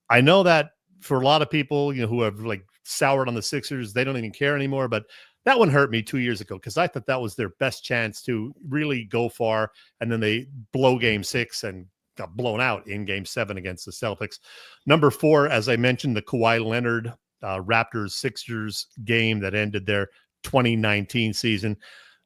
I know that for a lot of people, who have like soured on the Sixers, they don't even care anymore. But that one hurt me 2 years ago because I thought that was their best chance to really go far, and then they blow Game 6 and got blown out in Game 7 against the Celtics. Number 4, as I mentioned, the Kawhi Leonard Raptors-Sixers game that ended their 2019 season.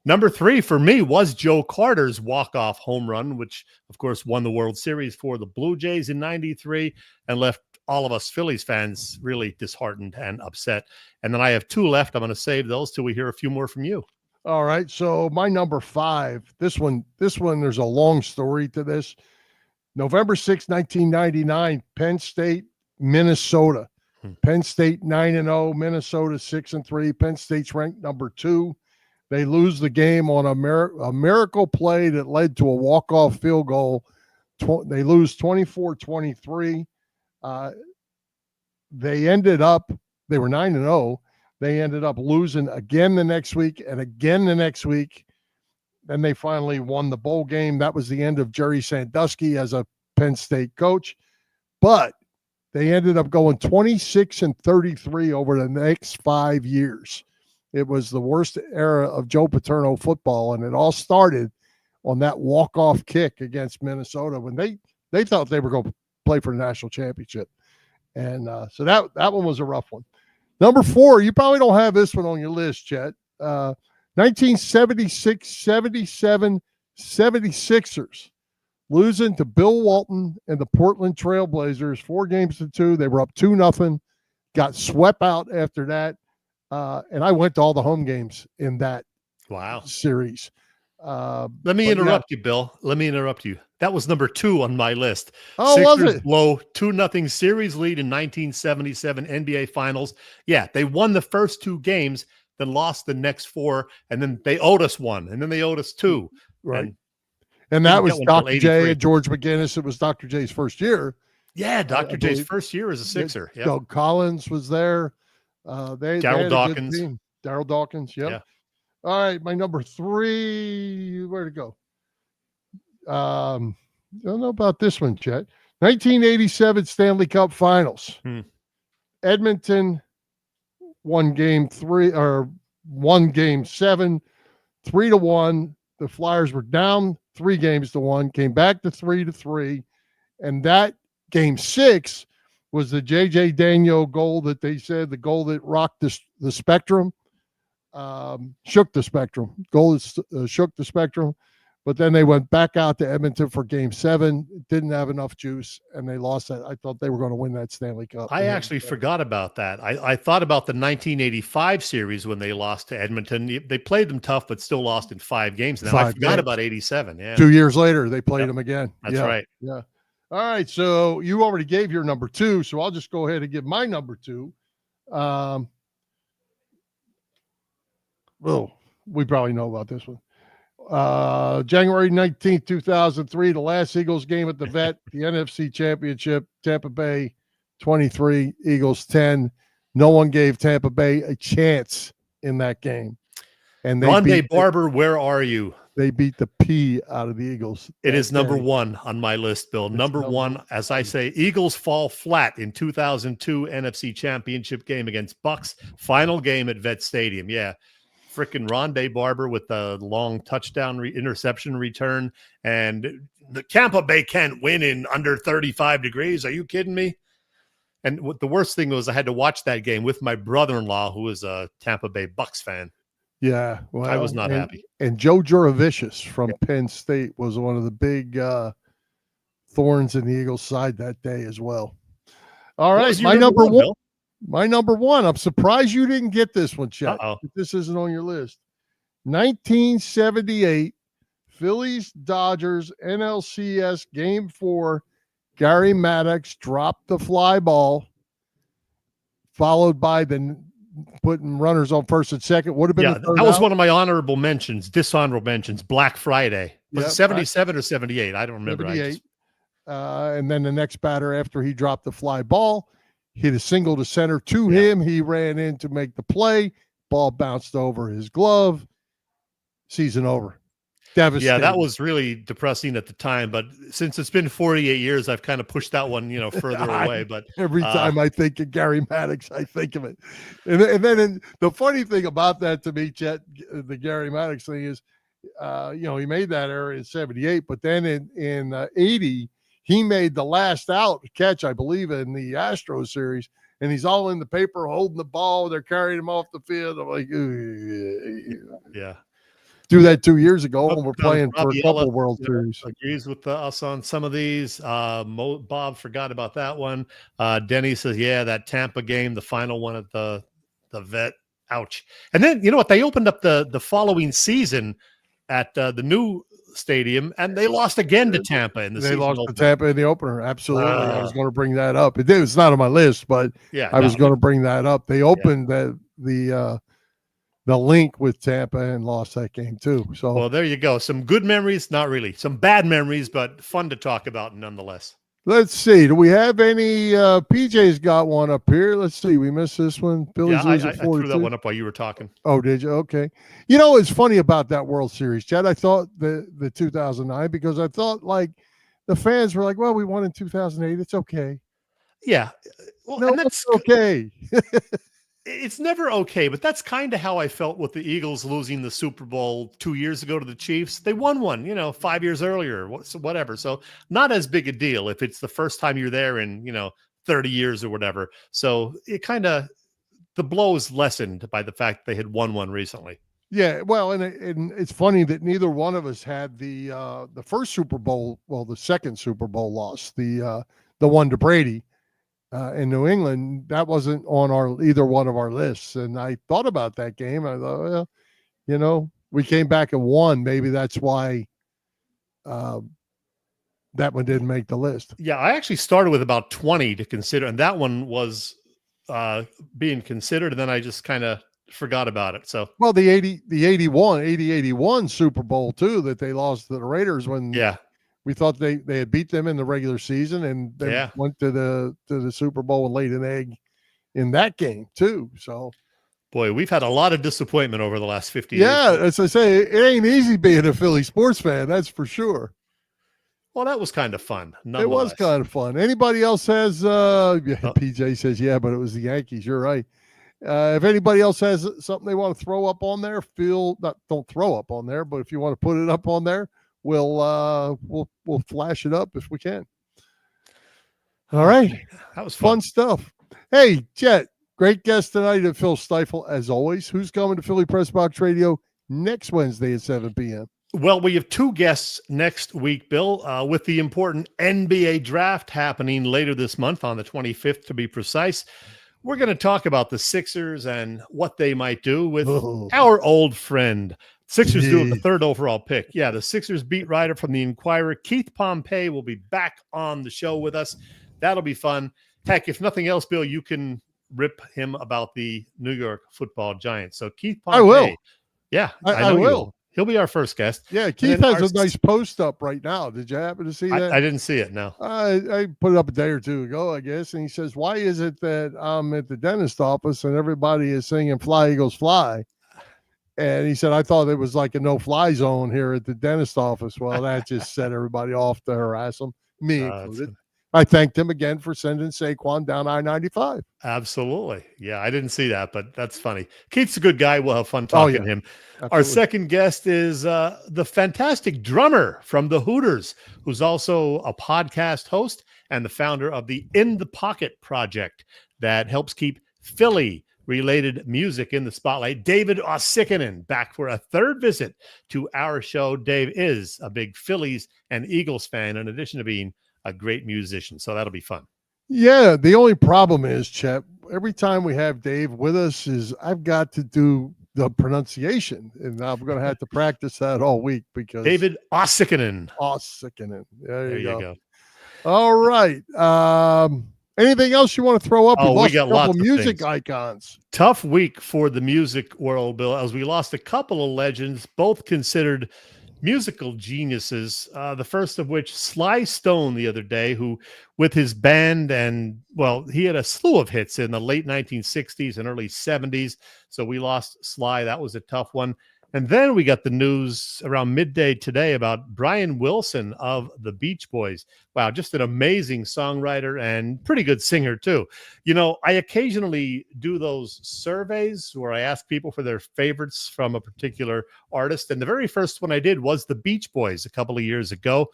Number 3 for me was Joe Carter's walk-off home run, which, of course, won the World Series for the Blue Jays in 93 and left all of us Phillies fans really disheartened and upset. And then I have 2 left. I'm going to save those till we hear a few more from you.
All right. So my number 5, this one, there's a long story to this. November 6, 1999, Penn State, Minnesota. Penn State 9-0, Minnesota 6-3. Penn State's ranked number 2. They lose the game on a miracle play that led to a walk-off field goal. They lose 24-23. They were 9-0. They ended up losing again the next week and again the next week. then they finally won the bowl game. That was the end of Jerry Sandusky as a Penn State coach. But they ended up going 26-33 over the next 5 years. It was the worst era of Joe Paterno football, and it all started on that walk-off kick against Minnesota when they thought they were going to play for the national championship. And so that one was a rough one. Number 4, you probably don't have this one on your list, Chet. 1976-77 76ers. Losing to Bill Walton and the Portland Trailblazers 4-2. They were up 2-0. Got swept out after that. And I went to all the home games in that series.
Let me interrupt you, Bill. Let me interrupt you. That was number 2 on my list.
Oh,
Sixers
was it?
blow 2-0 series lead in 1977 NBA Finals. Yeah, they won the first 2 games, then lost the next 4, and then they owed us 1, and then they owed us 2.
Right. And that was Dr. J and George McGinnis. It was Dr. J's first year.
Yeah, Dr. J's first year as a Sixer. Yeah.
Doug Collins was there.
Darryl Dawkins.
Darryl Dawkins, yep. Yeah. All right, my number 3. Where'd it go? I don't know about this one, Chet. 1987 Stanley Cup Finals. Edmonton won game 7, 3-1. The Flyers were down 3-1, came back to 3-3, and that game 6 was the J.J. Daniel goal that they said the goal that rocked the spectrum, shook the spectrum. Goal that shook the spectrum, but then they went back out to Edmonton for game 7, didn't have enough juice, and they lost that. I thought they were going to win that Stanley Cup.
I actually forgot about that. I thought about the 1985 series when they lost to Edmonton. They played them tough, but still lost in 5 games. Now I forgot about 87. Yeah.
2 years later, they played them again.
That's right.
Yeah. All right. So you already gave your number 2. So I'll just go ahead and give my number 2. Well, we probably know about this one. January 19th, 2003, the last Eagles game at the Vet, the NFC Championship, Tampa Bay 23, Eagles 10. No one gave Tampa Bay a chance in that game. And
Rondé Barber, where are you?
They beat the P out of the Eagles.
It is number 1 on my list, Bill. Number 1, as I say, Eagles fall flat in 2002 NFC Championship game against Bucks. Final game at Vet Stadium. Yeah. Frickin' Rondé Barber with the long touchdown interception return. And the Tampa Bay can't win in under 35 degrees. Are you kidding me? And what the worst thing was I had to watch that game with my brother-in-law, who is a Tampa Bay Bucks fan.
Yeah. Well,
I was not happy.
And Joe Juravicius from Penn State was one of the big thorns in the Eagles' side that day as well. All right. My number 1. Bill? My number 1, I'm surprised you didn't get this one, Chet. This isn't on your list. 1978, Phillies, Dodgers, NLCS Game 4. Gary Maddox dropped the fly ball, followed by the putting runners on first and second. Would have been
that was one of my dishonorable mentions, Black Friday. Was it 77 or 78? I don't remember.
78. And then the next batter after he dropped the fly ball, hit a single to center to him. He ran in to make the play. Ball bounced over his glove. Season over. Devastating.
Yeah, that was really depressing at the time. But since it's been 48 years, I've kind of pushed that one, further away. But
every time I think of Gary Maddox, I think of it. And then the funny thing about that to me, Chet, the Gary Maddox thing is, he made that error in 78, but then in 80, he made the last out catch, I believe, in the Astros series, and he's all in the paper holding the ball. They're carrying him off the field. I'm like,
yeah.
Do that 2 years ago when we're playing for a couple World Series.
Agrees with us on some of these. Bob forgot about that one. Denny says, yeah, that Tampa game, the final one at the Vet. Ouch. And then, you know what? They opened up the following season at the new stadium, and they lost again to Tampa in the season.
They lost to Tampa in the opener. Absolutely. I was going to bring that up. It's not on my list, but I was going to bring that up. They opened the link with Tampa and lost that game too. So,
well, there you go. Some good memories, not really. Some bad memories, but fun to talk about nonetheless.
Let's see. Do we have any? PJ's got one up here. Let's see. We missed this one. Phillies
Yeah,
lose
I
at
threw that
4-2.
one up while you were talking.
Oh, did you? Okay. You know, it's funny about that World Series, Chad. I thought the 2009, because I thought like the fans were like, well, we won in 2008. It's okay.
Yeah. Well,
No,
and that's
it's okay.
it's never okay, but that's kind of how I felt with the Eagles losing the Super Bowl 2 years ago to the Chiefs. They won one, 5 years earlier, whatever. So not as big a deal if it's the first time you're there in, 30 years or whatever. So it kind of, the blow is lessened by the fact they had won one recently.
Yeah, well, and it's funny that neither one of us had the first Super Bowl, well, the second Super Bowl loss, the one to Brady. In New England, that wasn't on either one of our lists. And I thought about that game. I thought, well, we came back and won. Maybe that's why that one didn't make the list.
Yeah, I actually started with about 20 to consider, and that one was being considered, and then I just kind of forgot about it. So,
well, the 80-81 Super Bowl too, that they lost to the Raiders when we thought they had beat them in the regular season, and they went to the Super Bowl and laid an egg in that game too. So,
boy, we've had a lot of disappointment over the last 50 years.
Yeah, as I say, it ain't easy being a Philly sports fan, that's for sure.
Well, that was kind of fun.
It was kind of fun. Anybody else has PJ says, yeah, but it was the Yankees. You're right. If anybody else has something they want to throw up on there, don't throw up on there, but if you want to put it up on there, we'll flash it up if we can. All right.
That was fun
stuff. Hey, Chet, great guest tonight at Phil Stiefel, as always. Who's coming to Philly Pressbox Radio next Wednesday at 7 p.m.?
Well, we have two guests next week, Bill, with the important NBA draft happening later this month on the 25th, to be precise. We're going to talk about the Sixers and what they might do with our old friend. Sixers do have the third overall pick. Yeah, the Sixers beat writer from the Inquirer, Keith Pompey, will be back on the show with us. That'll be fun. Heck, if nothing else, Bill, you can rip him about the New York Football Giants. So Keith Pompey.
I will.
Yeah,
I will.
He'll be our first guest.
Yeah, Keith has a nice post up right now. Did you happen to see that?
I didn't see it, no.
I put it up a day or two ago, I guess. And he says, why is it that I'm at the dentist office and everybody is singing Fly, Eagles, Fly? And he said, I thought it was like a no-fly zone here at the dentist office. Well, that just set everybody off to harass him, me included. I thanked him again for sending Saquon down I-95.
Absolutely. Yeah, I didn't see that, but that's funny. Keith's a good guy. We'll have fun talking to him. Absolutely. Our second guest is the fantastic drummer from the Hooters, who's also a podcast host and the founder of the In the Pocket project that helps keep Philly-related music in the spotlight. David Osikinen, back for a third visit to our show. Dave is a big Phillies and Eagles fan, in addition to being a great musician. So that'll be fun.
Yeah. The only problem is, Chet, every time we have Dave with us is I've got to do the pronunciation, and I'm going to have to practice that all week because
David Osikinen.
There you go. All right. Anything else you want to throw up?
We got lots of
music
things.
Icons.
Tough week for the music world, Bill, as we lost a couple of legends, both considered musical geniuses, the first of which Sly Stone the other day, who with his band he had a slew of hits in the late 1960s and early 70s. So we lost Sly. That was a tough one. And then we got the news around midday today about Brian Wilson of the Beach Boys. Wow, just an amazing songwriter and pretty good singer too. I occasionally do those surveys where I ask people for their favorites from a particular artist. And the very first one I did was the Beach Boys a couple of years ago.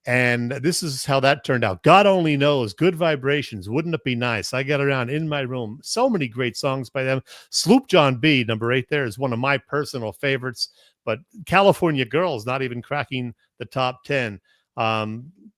And this is how that turned out. God Only Knows, Good Vibrations, Wouldn't It Be Nice? I Got Around, In My Room. So many great songs by them. Sloop John B, number 8 there, is one of my personal favorites. But California Girls, not even cracking the top 10. A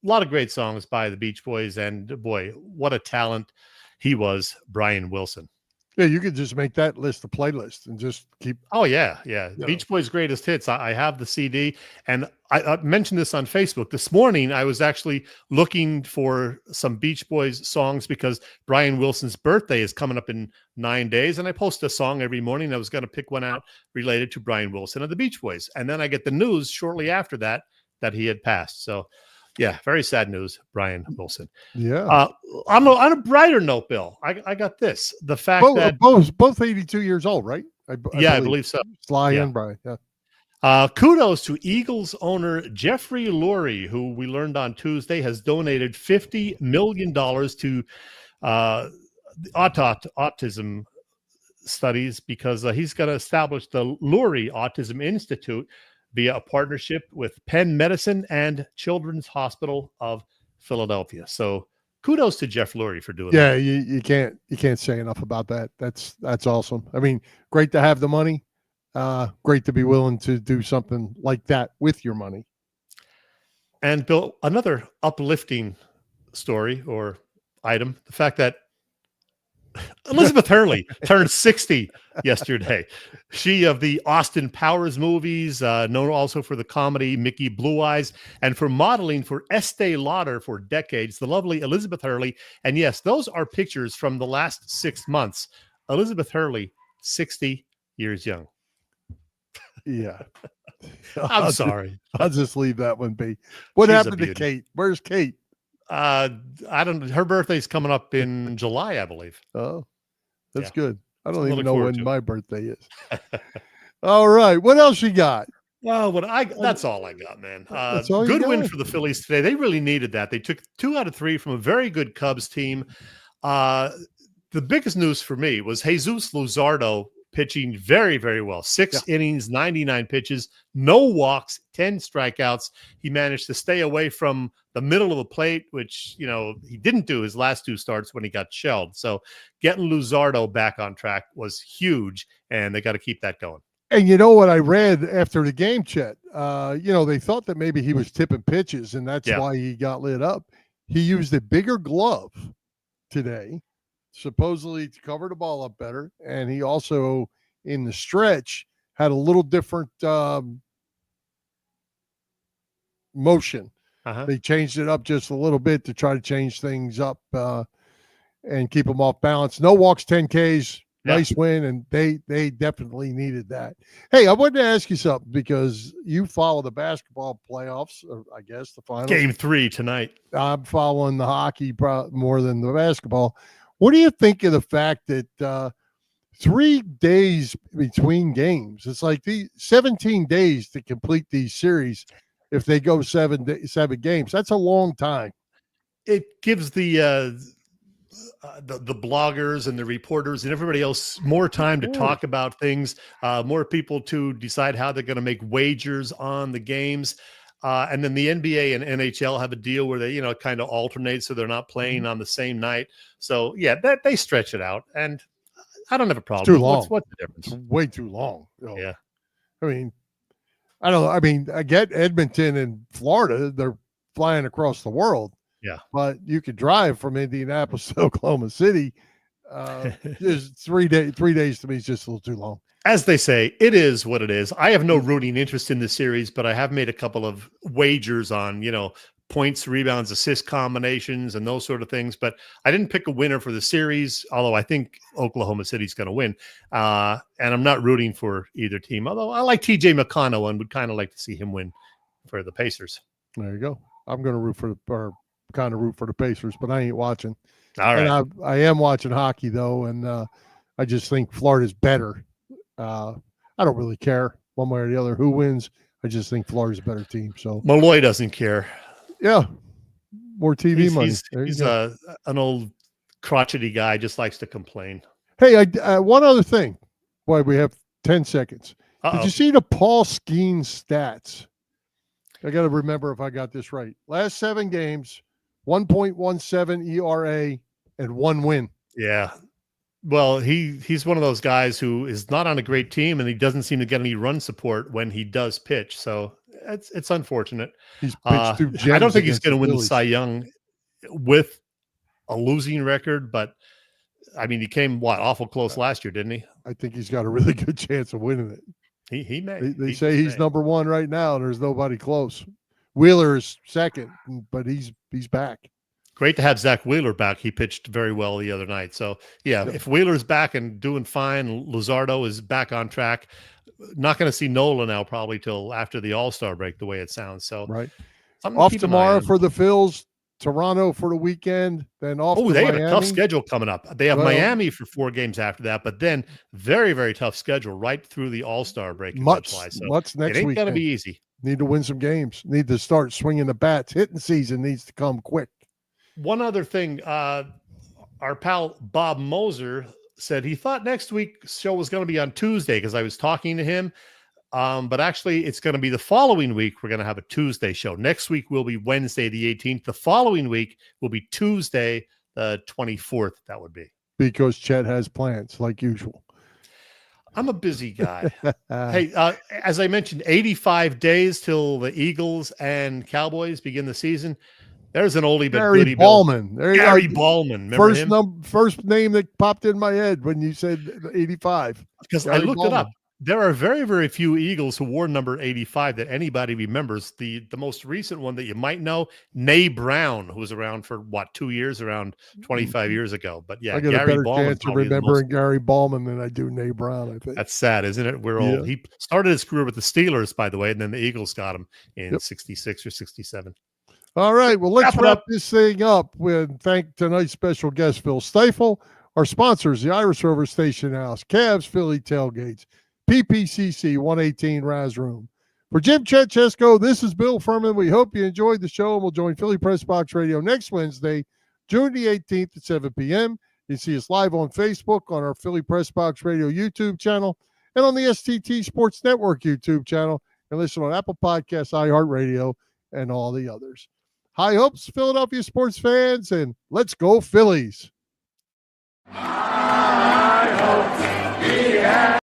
lot of great songs by the Beach Boys. And boy, what a talent he was, Brian Wilson.
Yeah, you could just make that list a playlist and just keep.
Oh, yeah. Beach Boys' greatest hits. I have the CD, and I mentioned this on Facebook. This morning, I was actually looking for some Beach Boys songs because Brian Wilson's birthday is coming up in 9 days, and I post a song every morning. I was going to pick one out related to Brian Wilson and the Beach Boys. And then I get the news shortly after that he had passed. So Yeah, very sad news, Brian Wilson.
Yeah.
On a brighter note, Bill, I got this. The fact that
both 82 years old, right?
I believe so.
Sly
Yeah.
and Brian. Yeah.
Kudos to Eagles owner Jeffrey Lurie, who we learned on Tuesday has donated $50 million to autism studies because he's going to establish the Lurie Autism Institute via a partnership with Penn Medicine and Children's Hospital of Philadelphia. So kudos to Jeff Lurie for doing that.
Yeah, you can't say enough about that. That's awesome. I mean, great to have the money. Great to be willing to do something like that with your money.
And Bill, another uplifting story or item, the fact that Elizabeth Hurley turned 60 yesterday. She of the Austin Powers movies, known also for the comedy Mickey Blue Eyes, and for modeling for Estee Lauder for decades, the lovely Elizabeth Hurley. And yes, those are pictures from the last 6 months. Elizabeth Hurley, 60 years young.
Yeah.
I'm sorry.
I'll just leave that one be. What
She's
happened to Kate? Where's Kate?
I don't. Her birthday's coming up in July, I believe.
Oh, that's
Yeah.
good. I don't
Something to
even
look
know
forward
when
to.
my birthday is. All right. What else you got?
Well, that's all I got, man.
That's all you
Good win
got?
for the Phillies today. They really needed that. They took 2 out of 3 from a very good Cubs team. The biggest news for me was Jesus Luzardo pitching very, very well. 6 innings, 99 pitches, no walks, 10 strikeouts. He managed to stay away from the middle of the plate, which, he didn't do his last 2 starts when he got shelled. So getting Luzardo back on track was huge, and they got to keep that going.
And you know what I read after the game, Chet? They thought that maybe he was tipping pitches, and that's why he got lit up. He used a bigger glove today, supposedly to cover the ball up better. And he also, in the stretch, had a little different motion. They changed it up just a little bit to try to change things up and keep them off balance. No walks, 10 Ks. Nice win, and they definitely needed that. Hey, I wanted to ask you something because you follow the basketball playoffs, or I guess the finals.
Game 3 tonight.
I'm following the hockey more than the basketball. What do you think of the fact that 3 days between games? It's like 17 days to complete these series if they go 7 games. That's a long time.
It gives the bloggers and the reporters and everybody else more time to talk about things, more people to decide how they're going to make wagers on the games. And then the NBA and NHL have a deal where they, kind of alternate, so they're not playing on the same night. So that they stretch it out, and I don't have a problem.
It's too long.
What's the difference?
It's way too long.
Yeah.
I mean, I don't know. I mean, I get Edmonton and Florida, they're flying across the world.
Yeah.
But you could drive from Indianapolis to Oklahoma City. Just 3 days to me is just a little too long.
As they say, it is what it is. I have no rooting interest in this series, but I have made a couple of wagers on, points, rebounds, assist combinations, and those sort of things. But I didn't pick a winner for the series, although I think Oklahoma City's going to win. And I'm not rooting for either team, although I like TJ McConnell and would kind of like to see him win for the Pacers.
There you go. I'm going to root for the Pacers, but I ain't watching.
All right.
And I am watching hockey, though, and I just think Florida's better. I don't really care one way or the other who wins. I just think Florida's a better team. So
Malloy doesn't care.
Yeah, more TV money.
He's an old crotchety guy, just likes to complain.
Hey, one other thing. Boy, we have 10 seconds.
Uh-oh.
Did you see the Paul Skeens stats? I got to remember if I got this right. Last 7 games, 1.17 ERA and 1 win.
Yeah. Well, he's one of those guys who is not on a great team, and he doesn't seem to get any run support when he does pitch. So it's unfortunate.
He's pitched 2 gems.
I don't think he's going to win the
Phillies.
Cy Young with a losing record, but I mean, he came awful close last year, didn't he?
I think he's got a really good chance of winning it.
He may.
They say he's number 1 right now, and there's nobody close. Wheeler is second, but he's back.
Great to have Zach Wheeler back. He pitched very well the other night. So, if Wheeler's back and doing fine, Luzardo is back on track. Not going to see Nola now probably till after the All-Star break, the way it sounds. So,
right.
Something to
Off
keep an eye
tomorrow
on.
for the Phils, Toronto for the weekend, then off to
They
Miami.
have a tough schedule coming up. They have Miami for 4 games after that, but then very, very tough schedule right through the All-Star break.
Much
So
next
it ain't
week.
going to be easy.
Need to win some games. Need to start swinging the bats. Hitting season needs to come quick.
One other thing, our pal Bob Moser said he thought next week's show was going to be on Tuesday because I was talking to him. But actually, it's going to be the following week. We're going to have a Tuesday show. Next week will be Wednesday, the 18th. The following week will be Tuesday, the 24th. That would be.
Because Chet has plans, like usual.
I'm a busy guy. Hey, as I mentioned, 85 days till the Eagles and Cowboys begin the season. There's an oldie but goodie.
Ballman.
Gary Ballman. Remember
first name that popped in my head when you said 85.
Because I looked it up. There are very, very few Eagles who wore number 85 that anybody remembers. The most recent one that you might know, Nay Brown, who was around for 2 years, around 25 years ago. But yeah,
I got
Gary
a better
Ballman
chance of remembering Gary Ballman than I do Nay Brown, I think.
That's sad, isn't it? We're old. He started his career with the Steelers, by the way, and then the Eagles got him in 66 or 67.
All right, well, let's wrap this thing up with thank tonight's special guest, Phil Stiefel, our sponsors, the Irish Rover Station House, Cavs Philly Tailgates, PPCC 118 Raz Room. For Jim Chetchesko, this is Bill Furman. We hope you enjoyed the show, and we'll join Philly Press Box Radio next Wednesday, June the 18th at 7 p.m. You can see us live on Facebook, on our Philly Press Box Radio YouTube channel, and on the STT Sports Network YouTube channel, and listen on Apple Podcasts, iHeartRadio, and all the others. High hopes, Philadelphia sports fans, and let's go Phillies.
High hopes,